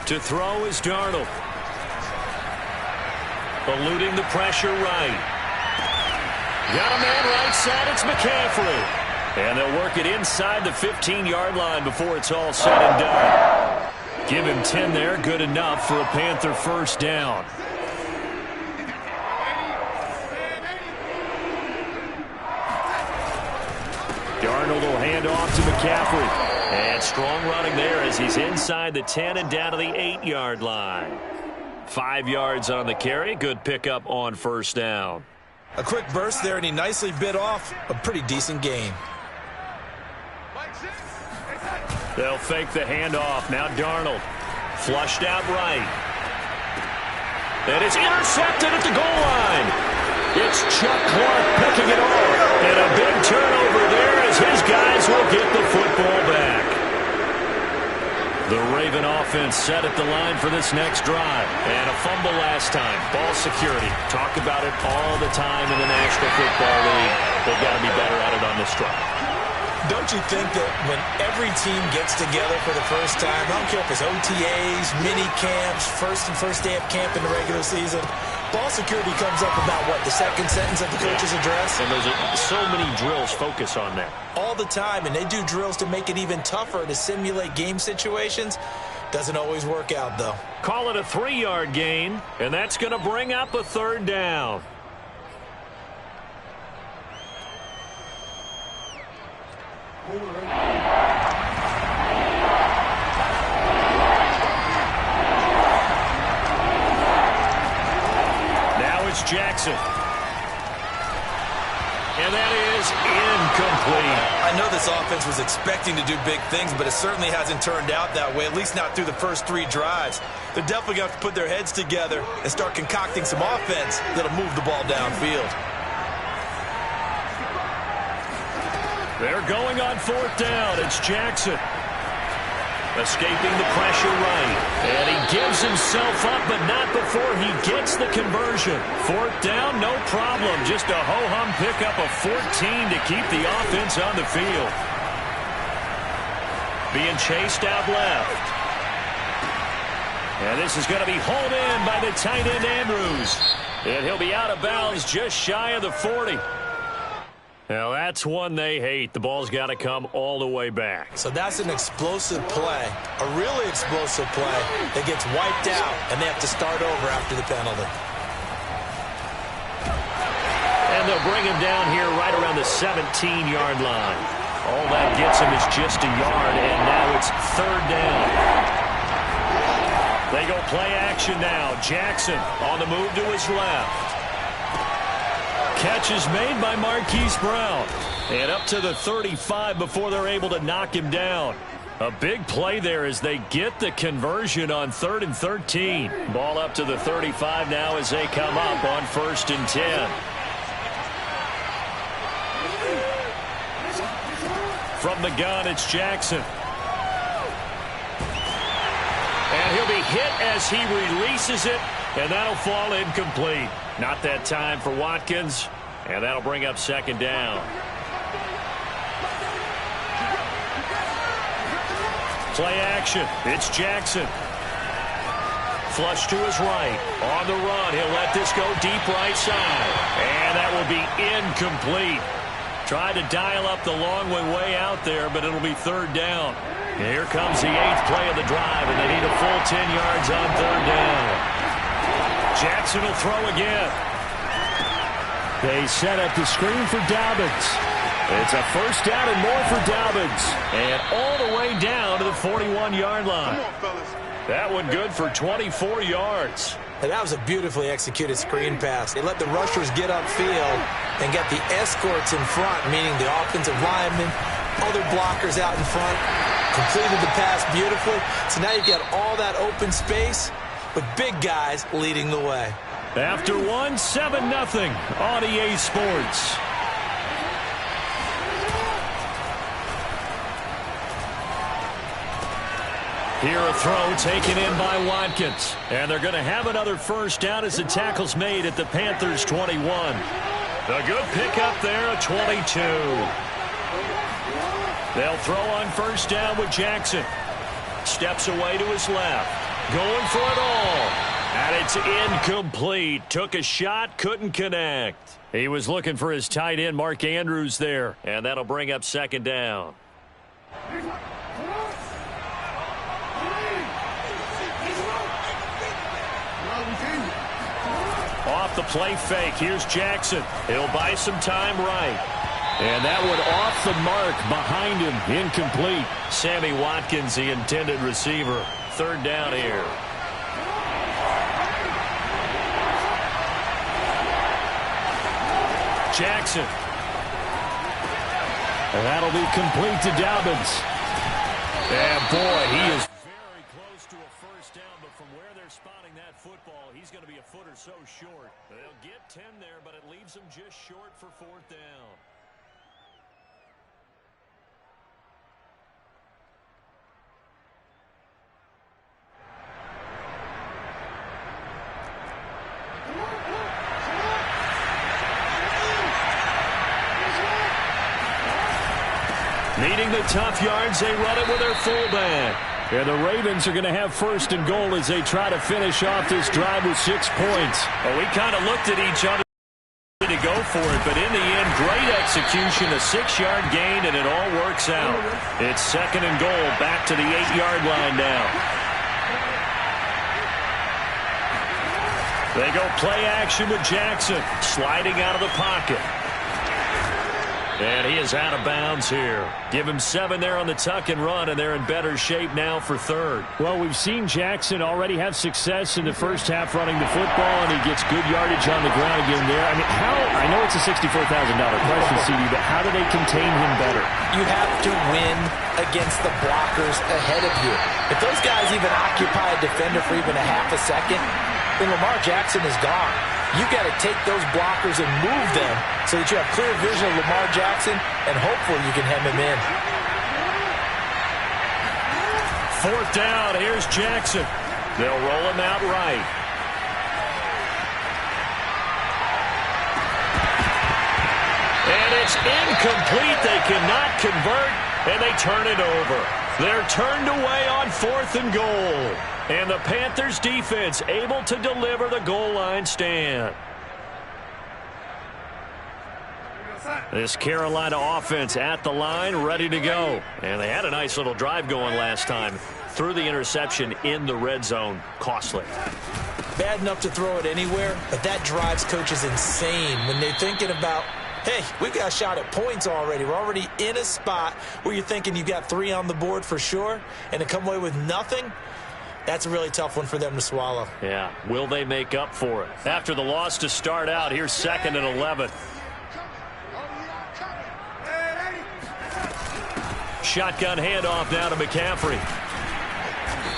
To throw is Darnold. Eluding the pressure right. Got a man right side, it's McCaffrey. And they'll work it inside the 15-yard line before it's all said and done. Give him 10 there, good enough for a Panther first down. Darnold will hand off to McCaffrey. And strong running there as he's inside the 10 and down to the 8-yard line. 5 yards on the carry. Good pickup on first down. A quick burst there, and he nicely bit off a pretty decent gain. They'll fake the handoff. Now Darnold. Flushed out right. And it's intercepted at the goal line. It's Chuck Clark picking it off. And a big turnover there as his guys will get the football back. The Raven offense set at the line for this next drive. And a fumble last time. Ball security. Talk about it all the time in the National Football League. They've got to be better at it on this drive. Don't you think that when every team gets together for the first time, I don't care if it's OTAs, mini camps, first day of camp in the regular season, ball security comes up about, what, the second sentence of the coach's address? And there's so many drills focus on that. All the time, and they do drills to make it even tougher to simulate game situations. Doesn't always work out, though. Call it a 3-yard gain, and that's going to bring up a 3rd down. Now it's Jackson. And that is incomplete. I know this offense was expecting to do big things, but it certainly hasn't turned out that way, at least not through the first 3 drives. They're definitely going to have to put their heads together and start concocting some offense that'll move the ball downfield. They're going on 4th down. It's Jackson. Escaping the pressure right. And he gives himself up, but not before he gets the conversion. 4th down, no problem. Just a ho-hum pickup of 14 to keep the offense on the field. Being chased out left. And this is going to be hauled in by the tight end Andrews. And he'll be out of bounds just shy of the 40. Now, that's one they hate. The ball's got to come all the way back. So that's an explosive play, a really explosive play that gets wiped out, and they have to start over after the penalty. And they'll bring him down here right around the 17-yard line. All that gets him is just a yard, and now it's 3rd down. They go play action now. Jackson on the move to his left. Catch is made by Marquise Brown. And up to the 35 before they're able to knock him down. A big play there as they get the conversion on 3rd and 13. Ball up to the 35 now as they come up on 1st and 10. From the gun, it's Jackson. And he'll be hit as he releases it, and that'll fall incomplete. Not that time for Watkins, and that'll bring up 2nd down. Play action. It's Jackson. Flush to his right. On the run. He'll let this go deep right side. And that will be incomplete. Tried to dial up the long way out there, but it'll be third down. And here comes the 8th play of the drive, and they need a full 10 yards on third down. Jackson will throw again. They set up the screen for Dobbins. It's a first down and more for Dobbins. And all the way down to the 41-yard line. Come on, fellas. That one good for 24 yards. And that was a beautifully executed screen pass. They let the rushers get upfield and get the escorts in front, meaning the offensive linemen, other blockers out in front, completed the pass beautifully. So now you've got all that open space with big guys leading the way. After one, 7-0 on EA Sports. Here a throw taken in by Watkins. And they're going to have another first down as the tackle's made at the Panthers' 21. A good pickup there at 22. They'll throw on first down with Jackson. Steps away to his left. Going for it all. And it's incomplete. Took a shot, couldn't connect. He was looking for his tight end, Mark Andrews, there. And that'll bring up second down. Off the play fake. Here's Jackson. He'll buy some time right. And that one off the mark behind him. Incomplete. Sammy Watkins, the intended receiver. Third down here. Jackson. And that'll be complete to Dobbins. And boy, he is very close to a first down, but from where they're spotting that football, he's going to be a foot or so short. They'll get 10 there, but it leaves them just short for fourth down. Needing the tough yards, they run it with their fullback. And the Ravens are going to have first and goal as they try to finish off this drive with 6 points. Well, we kind of looked at each other to go for it, but in the end, great execution, a 6-yard gain, and it all works out. It's second and goal, back to the 8-yard line now. They go play action with Jackson, sliding out of the pocket. And he is out of bounds here. Give him 7 there on the tuck and run, and they're in better shape now for third. Well, we've seen Jackson already have success in the first half running the football, and he gets good yardage on the ground again there. I mean, I know it's a $64,000 question, CD, but how do they contain him better? You have to win against the blockers ahead of you. If those guys even occupy a defender for even a half a second, then Lamar Jackson is gone. You got to take those blockers and move them so that you have clear vision of Lamar Jackson, and hopefully you can hem him in. Fourth down, here's Jackson. They'll roll him out right. And it's incomplete. They cannot convert, and they turn it over. They're turned away on fourth and goal. And the Panthers defense able to deliver the goal line stand. This Carolina offense at the line, ready to go. And they had a nice little drive going last time. Threw the interception in the red zone. Costly. Bad enough to throw it anywhere, but that drives coaches insane when they're thinking about, hey, we've got a shot at points already. We're already in a spot where you're thinking you've got 3 on the board for sure, and to come away with nothing, that's a really tough one for them to swallow. Yeah, will they make up for it? After the loss to start out, here's 2nd and 11. Shotgun handoff now to McCaffrey.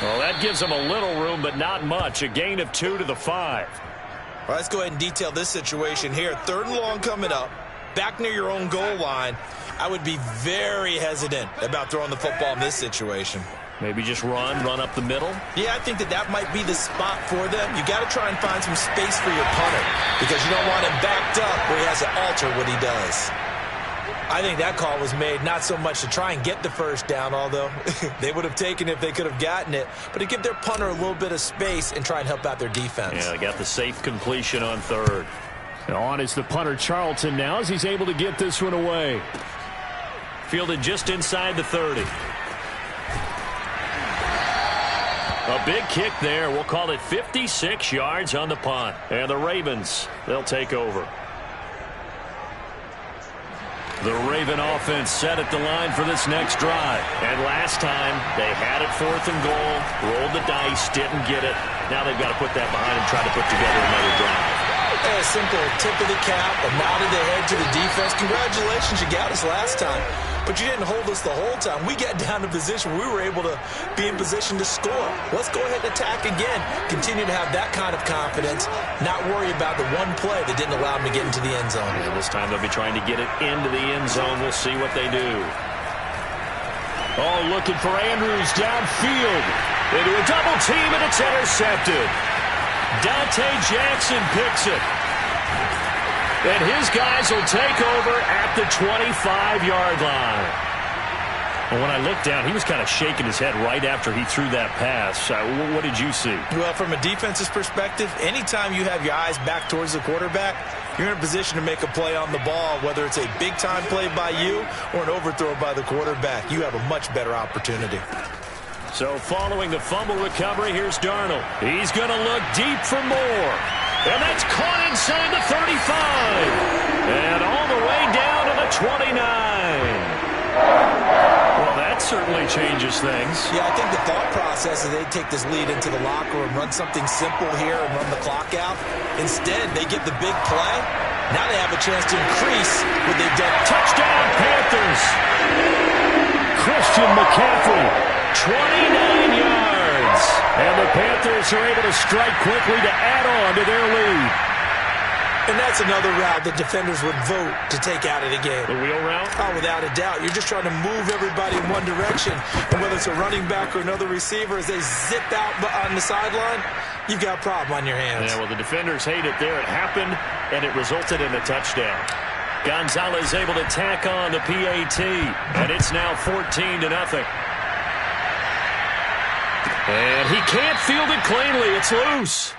Well, that gives them a little room, but not much. A gain of 2 to the 5. Well, let's go ahead and detail this situation here. 3rd and long coming up. Back near your own goal line. I would be very hesitant about throwing the football in this situation. Maybe just run up the middle? Yeah, I think that might be the spot for them. You got to try and find some space for your punter because you don't want him backed up where he has to alter what he does. I think that call was made not so much to try and get the first down, although they would have taken it if they could have gotten it, but to give their punter a little bit of space and try and help out their defense. Yeah, they got the safe completion on third. On is the punter Charlton now as he's able to get this one away. Fielded just inside the 30. A big kick there. We'll call it 56 yards on the punt. And the Ravens, they'll take over. The Raven offense set at the line for this next drive. And last time, they had it 4th and goal, rolled the dice, didn't get it. Now they've got to put that behind and try to put together another drive. A simple tip of the cap, a nod of the head to the defense. Congratulations, you got us last time. But you didn't hold us the whole time. We got down to position where we were able to be in position to score. Let's go ahead and attack again. Continue to have that kind of confidence, not worry about the one play that didn't allow them to get into the end zone. And this time they'll be trying to get it into the end zone. We'll see what they do. Oh, looking for Andrews downfield. Into a double team, and it's intercepted. Dante Jackson picks it. And his guys will take over at the 25-yard line. Well, when I looked down, he was kind of shaking his head right after he threw that pass. What did you see? Well, from a defense's perspective, anytime you have your eyes back towards the quarterback, you're in a position to make a play on the ball, whether it's a big-time play by you or an overthrow by the quarterback. You have a much better opportunity. So following the fumble recovery, here's Darnold. He's going to look deep for more. And that's caught inside the 35. And all the way down to the 29. Well, that certainly changes things. Yeah, I think the thought process is they take this lead into the locker room, run something simple here and run the clock out. Instead, they get the big play. Now they have a chance to increase what they've done. Touchdown, Panthers. Christian McCaffrey. 29 yards. And the Panthers are able to strike quickly to add on to their lead. And that's another route the defenders would vote to take out of the game. The wheel route? Oh, without a doubt. You're just trying to move everybody in one direction. And whether it's a running back or another receiver, as they zip out on the sideline, you've got a problem on your hands. Yeah, well, the defenders hate it there. It happened, and it resulted in a touchdown. Gonzalez able to tack on the PAT, and it's now 14-0. And he can't field it cleanly. It's loose.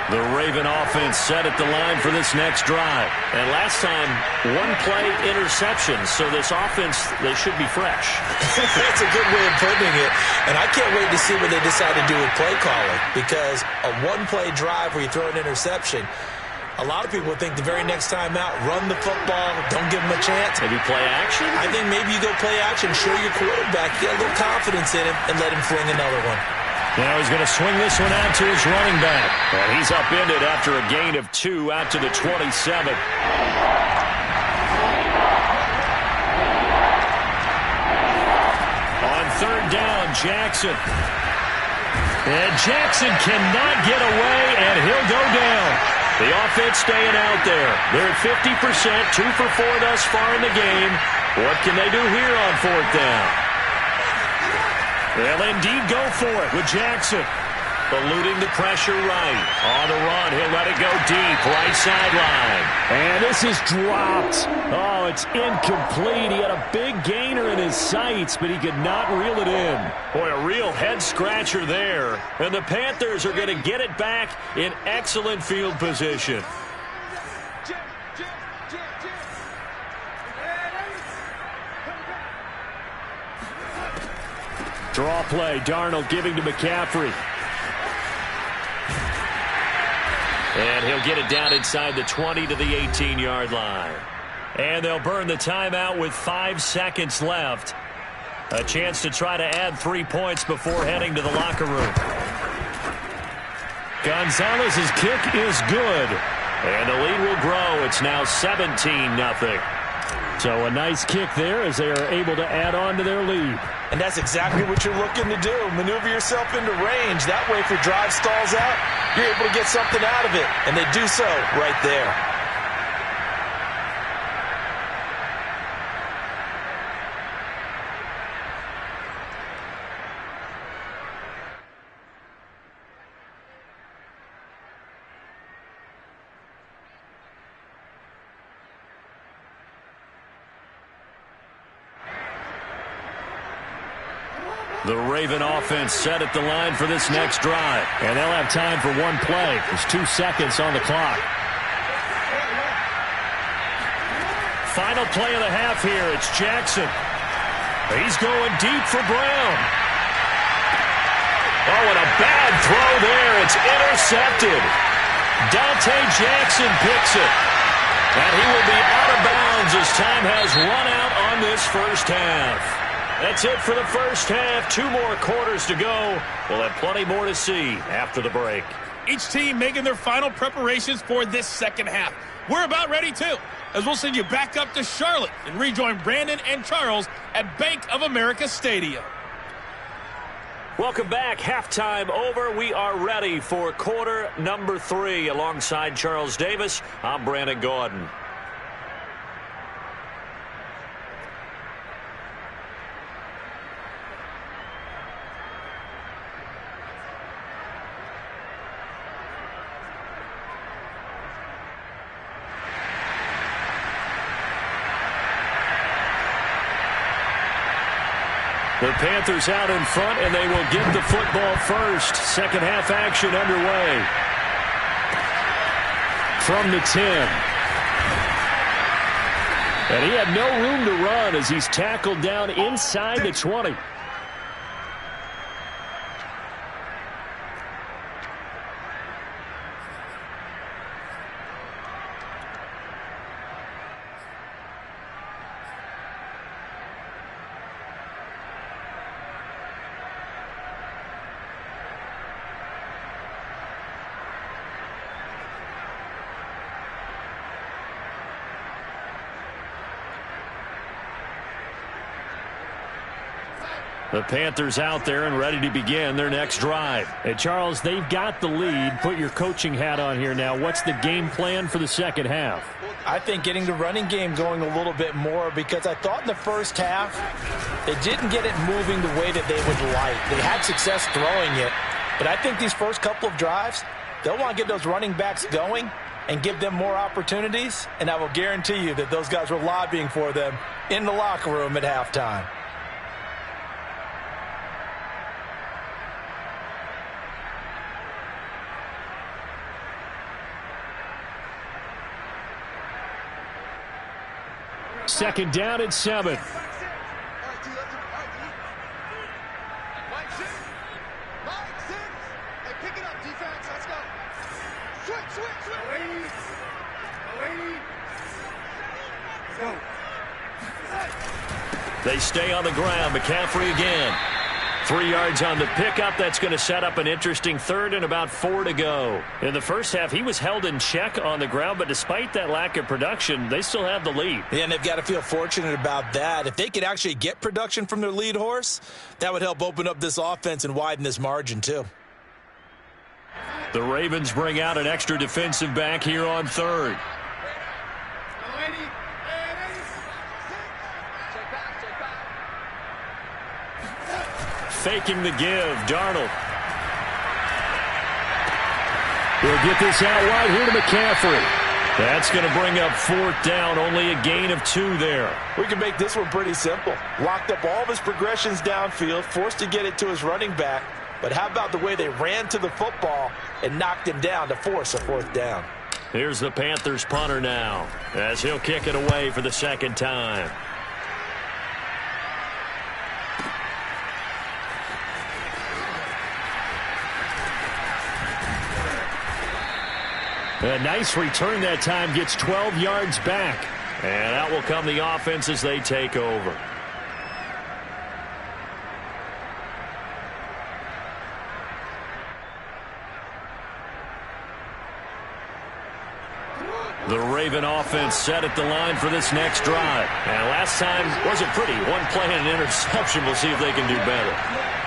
The Raven offense set at the line for this next drive. And last time, one play interception. So this offense, they should be fresh. That's a good way of putting it. And I can't wait to see what they decide to do with play calling. Because a one-play drive where you throw an interception, a lot of people think the very next time out, run the football, don't give them a chance. Maybe play action? I think maybe you go play action, show your quarterback, get a little confidence in him, and let him fling another one. Now he's going to swing this one out to his running back. And he's upended after a gain of 2 out to the 27. On third down, Jackson. And Jackson cannot get away, and he'll go down. The offense staying out there. They're at 50%, 2 for 4 thus far in the game. What can they do here on fourth down? They'll indeed go for it with Jackson. Eluding the pressure right. On the run, he'll let it go deep, right sideline. And this is dropped. Oh, it's incomplete. He had a big gainer in his sights, but he could not reel it in. Boy, a real head-scratcher there. And the Panthers are going to get it back in excellent field position. Draw play, Darnold giving to McCaffrey. And he'll get it down inside the 20 to the 18-yard line. And they'll burn the timeout with 5 seconds left. A chance to try to add 3 points before heading to the locker room. Gonzalez's kick is good. And the lead will grow. It's now 17-0. So a nice kick there as they are able to add on to their lead. And that's exactly what you're looking to do. Maneuver yourself into range. That way, if your drive stalls out, you're able to get something out of it. And they do so right there. The Raven offense set at the line for this next drive. And they'll have time for one play. There's 2 seconds on the clock. Final play of the half here. It's Jackson. He's going deep for Brown. Oh, and a bad throw there. It's intercepted. Dante Jackson picks it. And he will be out of bounds as time has run out on this first half. That's it for the first half. 2 more quarters to go. We'll have plenty more to see after the break. Each team making their final preparations for this second half. We're about ready, too, as we'll send you back up to Charlotte and rejoin Brandon and Charles at Bank of America Stadium. Welcome back. Halftime over. We are ready for quarter number 3. Alongside Charles Davis, I'm Brandon Gaudin. The Panthers out in front, and they will get the football first. Second half action underway. From the 10. And he had no room to run as he's tackled down inside the 20. The Panthers out there and ready to begin their next drive. Hey, Charles, they've got the lead. Put your coaching hat on here now. What's the game plan for the second half? I think getting the running game going a little bit more, because I thought in the first half they didn't get it moving the way that they would like. They had success throwing it, but I think these first couple of drives, they'll want to get those running backs going and give them more opportunities, and I will guarantee you that those guys were lobbying for them in the locker room at halftime. Second down and 7. They stay on the ground. McCaffrey again. 3 yards on the pickup. That's going to set up an interesting third and about 4 to go. In the first half, he was held in check on the ground, but despite that lack of production, they still have the lead. Yeah, and they've got to feel fortunate about that. If they could actually get production from their lead horse, that would help open up this offense and widen this margin too. The Ravens bring out an extra defensive back here on third. Faking the give, Darnold. He'll get this out wide here to McCaffrey. That's going to bring up 4th down, only a gain of 2 there. We can make this one pretty simple. Locked up all of his progressions downfield, forced to get it to his running back. But how about the way they ran to the football and knocked him down to force a 4th down? Here's the Panthers punter now, as he'll kick it away for the second time. A nice return that time, gets 12 yards back. And out will come the offense as they take over. The Raven offense set at the line for this next drive. And last time wasn't pretty. 1 play and an interception. We'll see if they can do better.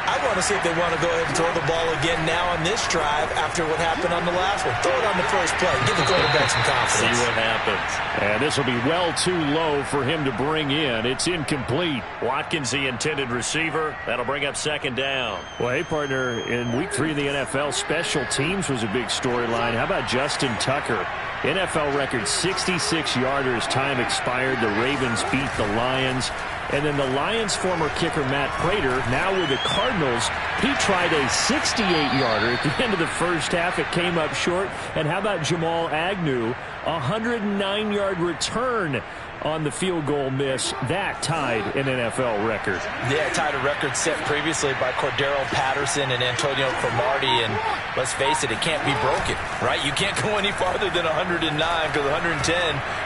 I want to see if they want to go ahead and throw the ball again now on this drive after what happened on the last one. Throw it on the first play. Give the quarterback some confidence. See what happens. And this will be well too low for him to bring in. It's incomplete. Watkins, the intended receiver. That'll bring up 2nd down. Well, hey, partner, in week 3 of the NFL, special teams was a big storyline. How about Justin Tucker? NFL record 66-yarder as time expired. The Ravens beat the Lions. And then the Lions' former kicker, Matt Prater, now with the Cardinals, he tried a 68-yarder at the end of the first half. It came up short. And how about Jamal Agnew? A 109-yard return on the field goal miss. That tied an NFL record. Yeah, tied a record set previously by Cordero Patterson and Antonio Cromartie. And let's face it, it can't be broken, right? You can't go any farther than 109 because 110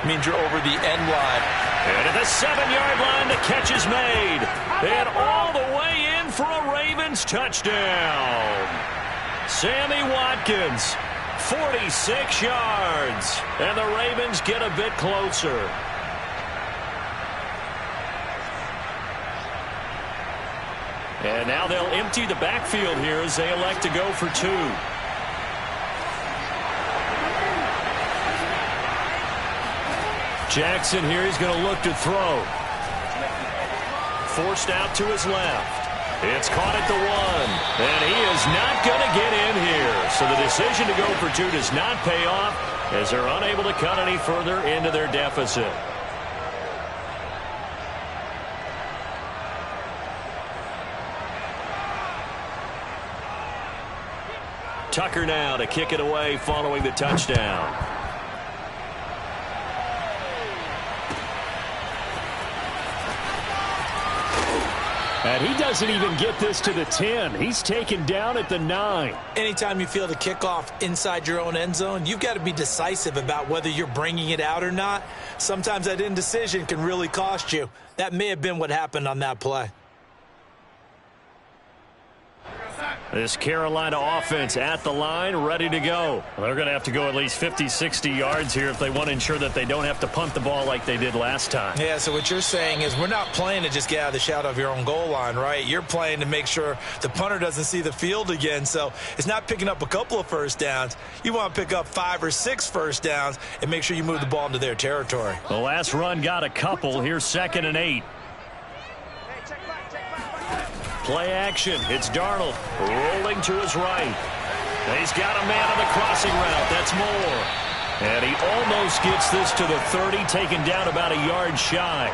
means you're over the end line. And at the 7-yard line, the catch is made. And all the way in for a Ravens touchdown. Sammy Watkins, 46 yards. And the Ravens get a bit closer. And now they'll empty the backfield here as they elect to go for two. Jackson here, he's going to look to throw. Forced out to his left. It's caught at the 1. And he is not going to get in here. So the decision to go for two does not pay off as they're unable to cut any further into their deficit. Tucker now to kick it away following the touchdown. And he doesn't even get this to the 10. He's taken down at the 9. Anytime you feel the kickoff inside your own end zone, you've got to be decisive about whether you're bringing it out or not. Sometimes that indecision can really cost you. That may have been what happened on that play. This Carolina offense at the line, ready to go. They're going to have to go at least 50, 60 yards here if they want to ensure that they don't have to punt the ball like they did last time. Yeah, so what you're saying is we're not playing to just get out of the shadow of your own goal line, right? You're playing to make sure the punter doesn't see the field again. So it's not picking up a couple of first downs. You want to pick up 5 or 6 first downs and make sure you move the ball into their territory. The last run got a couple. Here's 2nd and 8. Play action. It's Darnold rolling to his right. He's got a man on the crossing route. That's Moore. And he almost gets this to the 30, taken down about a yard shy.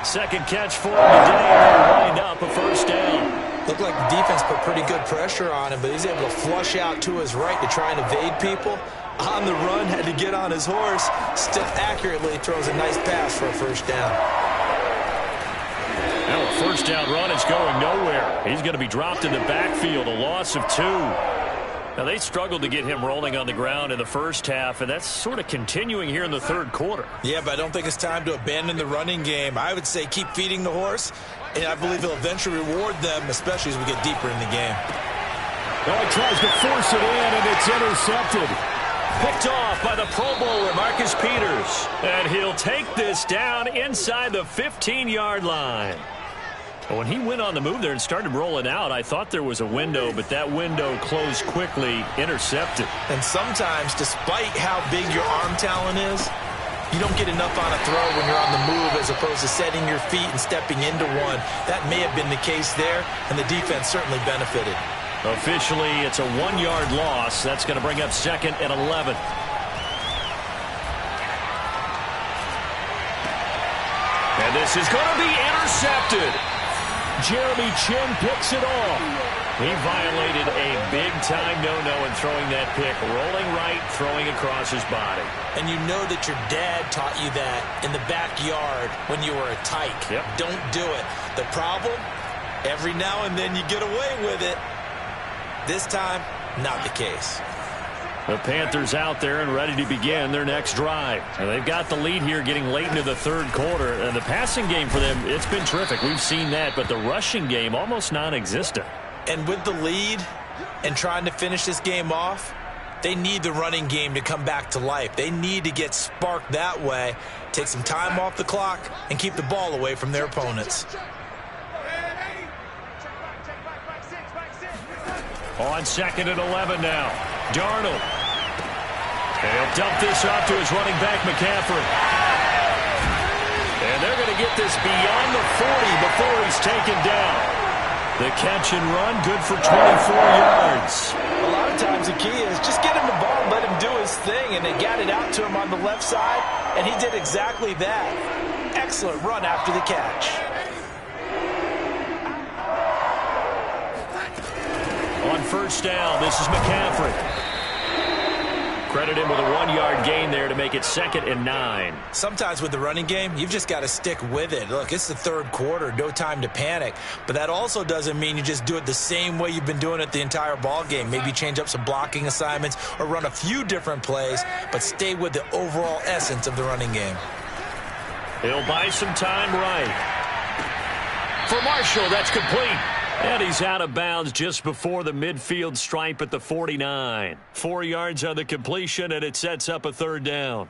Second catch for him today, and they'll wind up a first down. Looked like the defense put pretty good pressure on him, but he's able to flush out to his right to try and evade people. On the run, had to get on his horse. Still accurately throws a nice pass for a first down. Now a first down run is going nowhere. He's going to be dropped in the backfield, a loss of 2. Now they struggled to get him rolling on the ground in the first half, and that's sort of continuing here in the third quarter. Yeah, but I don't think it's time to abandon the running game. I would say keep feeding the horse, and I believe he'll eventually reward them, especially as we get deeper in the game. Now he tries to force it in, and it's intercepted. Picked off by the Pro Bowler, Marcus Peters. And he'll take this down inside the 15-yard line. When he went on the move there and started rolling out, I thought there was a window, but that window closed quickly, intercepted. And sometimes, despite how big your arm talent is, you don't get enough on a throw when you're on the move as opposed to setting your feet and stepping into one. That may have been the case there, and the defense certainly benefited. Officially, it's a 1-yard loss. That's going to bring up 2nd and 11. And this is going to be intercepted. Jeremy Chin picks it off. He violated a big-time no-no in throwing that pick. Rolling right, throwing across his body. And you know that your dad taught you that in the backyard when you were a tyke. Yep. Don't do it. The problem, every now and then you get away with it. This time, not the case. The Panthers out there and ready to begin their next drive. And they've got the lead here getting late into the third quarter. And the passing game for them, it's been terrific. We've seen that. But the rushing game, almost non-existent. And with the lead and trying to finish this game off, they need the running game to come back to life. They need to get sparked that way, take some time off the clock, and keep the ball away from their opponents. On 2nd and 11 now. Darnold. And he'll dump this off to his running back, McCaffrey. And they're going to get this beyond the 40 before he's taken down. The catch and run, good for 24 yards. A lot of times the key is just get him the ball and let him do his thing, and they got it out to him on the left side, and he did exactly that. Excellent run after the catch. On first down, this is McCaffrey. Credit him with a 1-yard gain there to make it 2nd and 9. Sometimes with the running game, you've just got to stick with it. Look, it's the third quarter, no time to panic. But that also doesn't mean you just do it the same way you've been doing it the entire ball game. Maybe change up some blocking assignments or run a few different plays, but stay with the overall essence of the running game. He'll buy some time right. For Marshall, that's complete. And he's out of bounds just before the midfield stripe at the 49. 4 yards on the completion, and it sets up a 3rd down.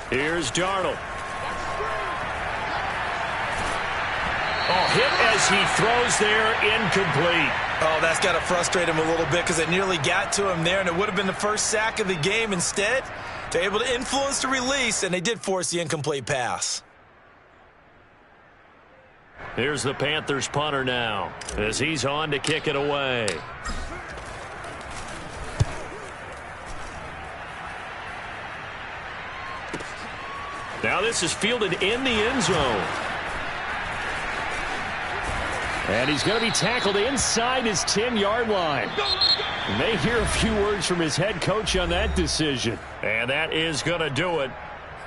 Here's Darnold. Oh, hit as he throws there, incomplete. Oh, that's got to frustrate him a little bit because it nearly got to him there, and it would have been the first sack of the game. Instead, they're able to influence the release, and they did force the incomplete pass. Here's the Panthers punter now as he's on to kick it away. Now this is fielded in the end zone. And he's going to be tackled inside his 10-yard line. You may hear a few words from his head coach on that decision. And that is going to do it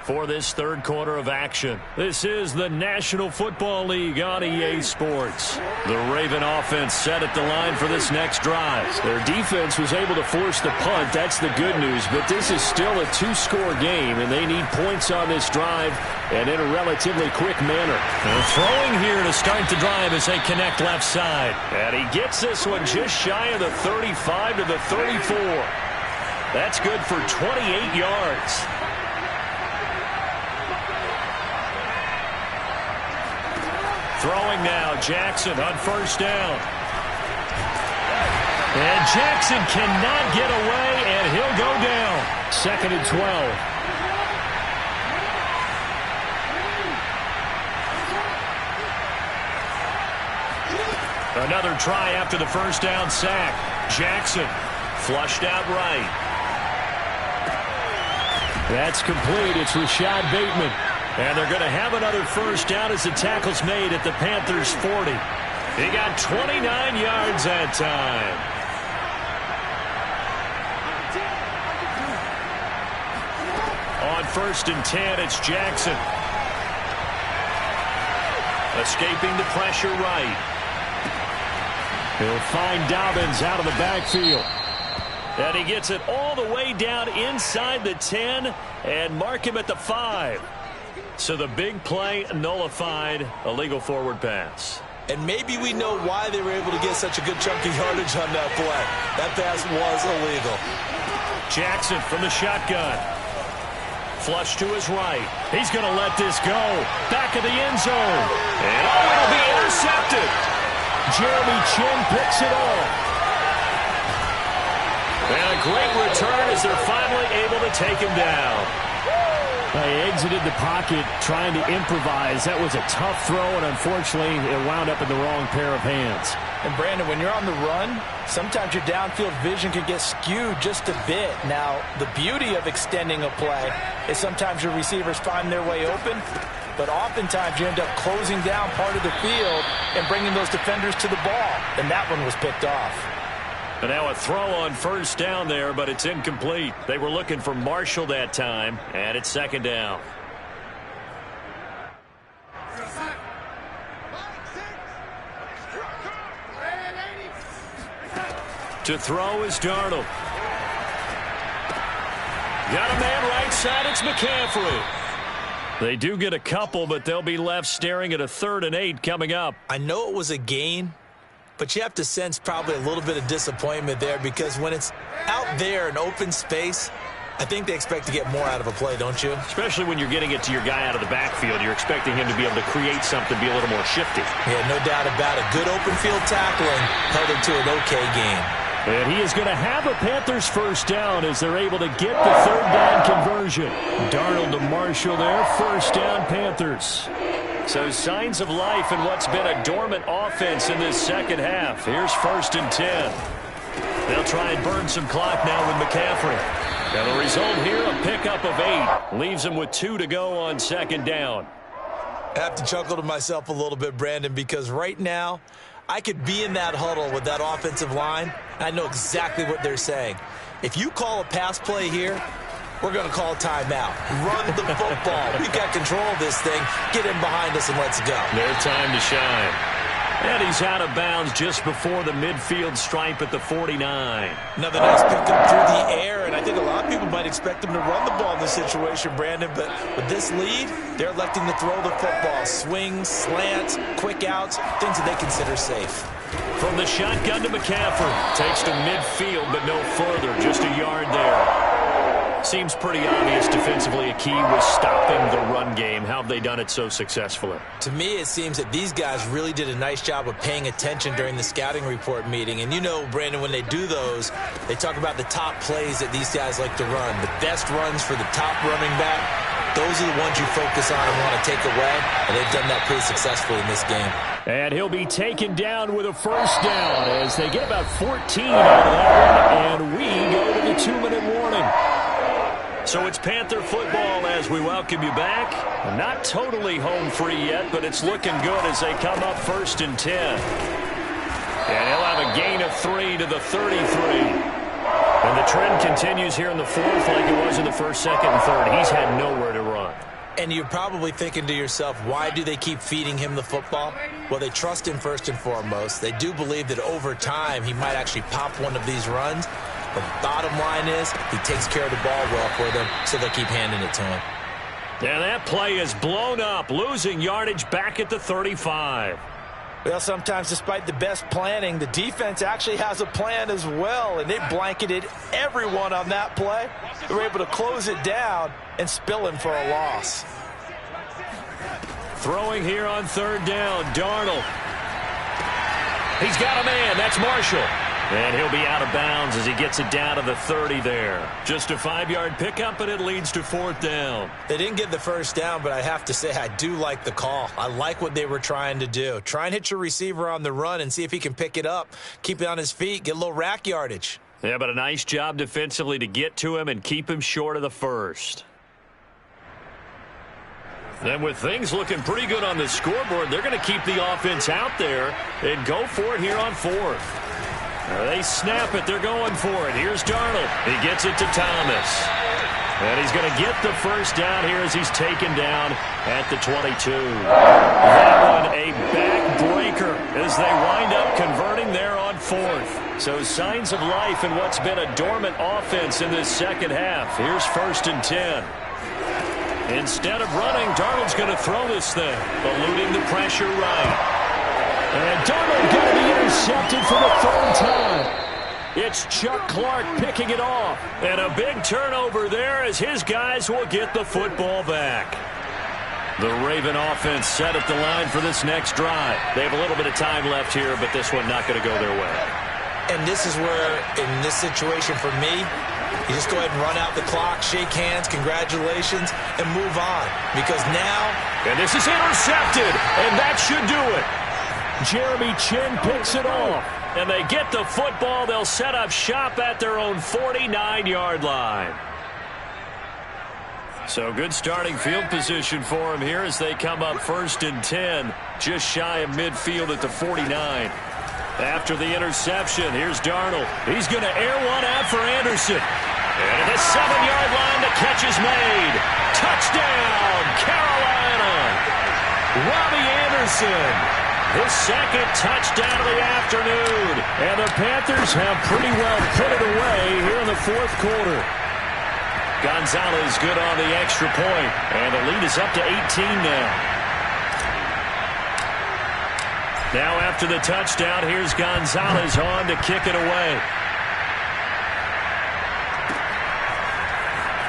for this third quarter of action. This is the National Football League on EA Sports. The Raven offense set at the line for this next drive. Their defense was able to force the punt. That's the good news. But this is still a 2-score game, and they need points on this drive and in a relatively quick manner. They're throwing here to start the drive as they connect left side. And he gets this one just shy of the 35 to the 34. That's good for 28 yards. Throwing now, Jackson on first down. And Jackson cannot get away, and he'll go down. 2nd and 12. Another try after the first down sack. Jackson flushed out right. That's complete. It's Rashad Bateman. And they're going to have another first down as the tackle's made at the Panthers' 40. He got 29 yards that time. On 1st and 10, it's Jackson. Escaping the pressure right. He'll find Dobbins out of the backfield. And he gets it all the way down inside the 10 and mark him at the 5. So the big play nullified, a legal forward pass. And maybe we know why they were able to get such a good chunky yardage on that play. That pass was illegal. Jackson from the shotgun. Flush to his right. He's going to let this go. Back of the end zone. And oh, it'll be intercepted. Jeremy Chin picks it off. And a great return as they're finally able to take him down. They exited the pocket trying to improvise. That was a tough throw, and unfortunately, it wound up in the wrong pair of hands. And, Brandon, when you're on the run, sometimes your downfield vision can get skewed just a bit. Now, the beauty of extending a play is sometimes your receivers find their way open, but oftentimes you end up closing down part of the field and bringing those defenders to the ball. And that one was picked off. And now a throw on first down there, but it's incomplete. They were looking for Marshall that time, and it's 2nd down. To throw is Darnold. Got a man right side, it's McCaffrey. They do get a couple, but they'll be left staring at a 3rd and 8 coming up. I know it was a gain, but you have to sense probably a little bit of disappointment there because when it's out there in open space, I think they expect to get more out of a play, don't you? Especially when you're getting it to your guy out of the backfield. You're expecting him to be able to create something, be a little more shifty. Yeah, no doubt about it. Good open field tackling held him to an okay game. And he is going to have a Panthers first down as they're able to get the third down conversion. Darnold to Marshall there. First down, Panthers. So signs of life in what's been a dormant offense in this second half. Here's 1st and 10. They'll try and burn some clock now with McCaffrey. Now the result here, a pickup of 8. Leaves him with 2 to go on 2nd down. I have to chuckle to myself a little bit, Brandon, because right now I could be in that huddle with that offensive line. I know exactly what they're saying. If you call a pass play here, we're going to call a timeout. Run the football. We've got control of this thing. Get in behind us and let's go. Their time to shine. And he's out of bounds just before the midfield stripe at the 49. Another nice pickup through the air, and I think a lot of people might expect him to run the ball in this situation, Brandon, but with this lead, they're electing to throw the football. Swings, slants, quick outs, things that they consider safe. From the shotgun to McCaffrey. Takes to midfield, but no further. Just a yard there. Seems pretty obvious defensively a key was stopping the run game. How have they done it so successfully? To me, it seems that these guys really did a nice job of paying attention during the scouting report meeting. And you know, Brandon, when they do those, they talk about the top plays that these guys like to run. The best runs for the top running back, those are the ones you focus on and want to take away. And they've done that pretty successfully in this game. And he'll be taken down with a first down as they get about 14 out of that one. And we go to the 2-minute warning. So it's Panther football as we welcome you back. Not totally home free yet, but it's looking good as they come up 1st and 10. And he'll have a gain of 3 to the 33. And the trend continues here in the 4th like it was in the 1st, 2nd, and 3rd. He's had nowhere to run. And you're probably thinking to yourself, why do they keep feeding him the football? Well, they trust him first and foremost. They do believe that over time he might actually pop one of these runs. The bottom line is he takes care of the ball well for them, so they keep handing it to him. And that play is blown up, losing yardage back at the 35. Well, sometimes despite the best planning, the defense actually has a plan as well, and they blanketed everyone on that play. They were able to close it down and spill him for a loss. Throwing here on 3rd down, Darnold. He's got a man, that's Marshall. And he'll be out of bounds as he gets it down to the 30 there. Just a 5-yard pickup, and it leads to 4th down. They didn't get the first down, but I have to say I do like the call. I like what they were trying to do. Try and hit your receiver on the run and see if he can pick it up, keep it on his feet, get a little rack yardage. Yeah, but a nice job defensively to get to him and keep him short of the first. And with things looking pretty good on the scoreboard, they're going to keep the offense out there and go for it here on 4th. They snap it. They're going for it. Here's Darnold. He gets it to Thomas. And he's going to get the first down here as he's taken down at the 22. That one a backbreaker as they wind up converting there on 4th. So signs of life in what's been a dormant offense in this second half. Here's 1st and 10. Instead of running, Darnold's going to throw this thing, eluding the pressure right. And Darnold going to be intercepted for the 3rd time. It's Chuck Clark picking it off. And a big turnover there as his guys will get the football back. The Raven offense set at the line for this next drive. They have a little bit of time left here, but this one not going to go their way. And this is where, in this situation for me, you just go ahead and run out the clock, shake hands, congratulations, and move on. Because now... And this is intercepted, and that should do it. Jeremy Chin picks it off. And they get the football. They'll set up shop at their own 49-yard line. So good starting field position for them here as they come up 1st and 10. Just shy of midfield at the 49. After the interception, here's Darnold. He's going to air one out for Anderson. And at the 7-yard line, the catch is made. Touchdown, Carolina. Robbie Anderson. His 2nd touchdown of the afternoon. And the Panthers have pretty well put it away here in the 4th quarter. Gonzalez good on the extra point. And the lead is up to 18 now. Now after the touchdown, here's Gonzalez on to kick it away.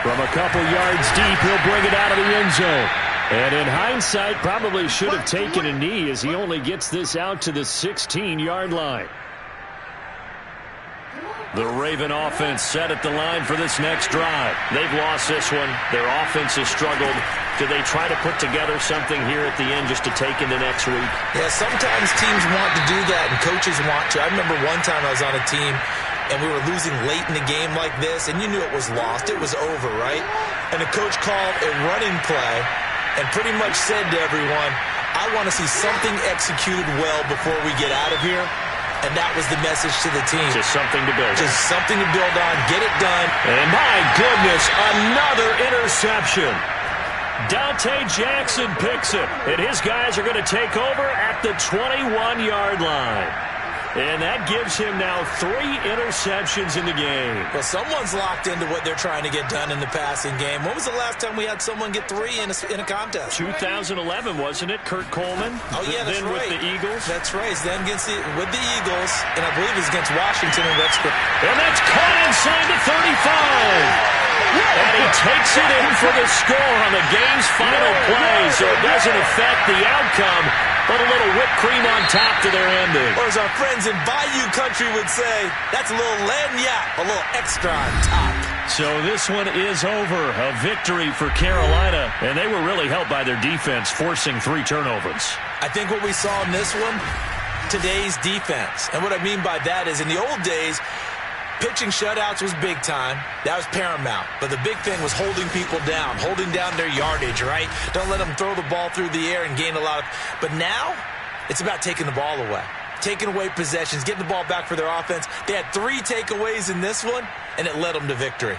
From a couple yards deep, he'll bring it out of the end zone. And in hindsight, probably should have taken a knee as he only gets this out to the 16-yard line. The Raven offense set at the line for this next drive. They've lost this one. Their offense has struggled. Do they try to put together something here at the end just to take into next week? Yeah, sometimes teams want to do that, and coaches want to. I remember one time I was on a team, and we were losing late in the game like this, and you knew it was lost. It was over, right? And the coach called a running play and pretty much said to everyone, I want to see something executed well before we get out of here. And that was the message to the team. Just something to build on. Just something to build on. Get it done. And my goodness, another interception. Dante Jackson picks it. And his guys are going to take over at the 21-yard line. And that gives him now 3 interceptions in the game. Well, someone's locked into what they're trying to get done in the passing game. When was the last time we had someone get 3 in a contest? 2011, wasn't it? Kurt Coleman? Oh, yeah, that's then right. With the Eagles? That's right. Then with the Eagles, and I believe it was against Washington and Rex. And that's caught inside the 35. And he takes it in for the score on the game's final play, so it doesn't affect the outcome, but a little whipped cream on top to their ending. Or as our friends in Bayou Country would say, that's a little lagniappe, a little extra on top. So this one is over. A victory for Carolina, and they were really helped by their defense, forcing 3 turnovers. I think what we saw in this one, today's defense. And what I mean by that is in the old days, pitching shutouts was big time. That was paramount. But the big thing was holding people down, holding down their yardage, right? Don't let them throw the ball through the air and gain a lot of... But now, it's about taking the ball away. Taking away possessions, getting the ball back for their offense. They had 3 takeaways in this one, and it led them to victory.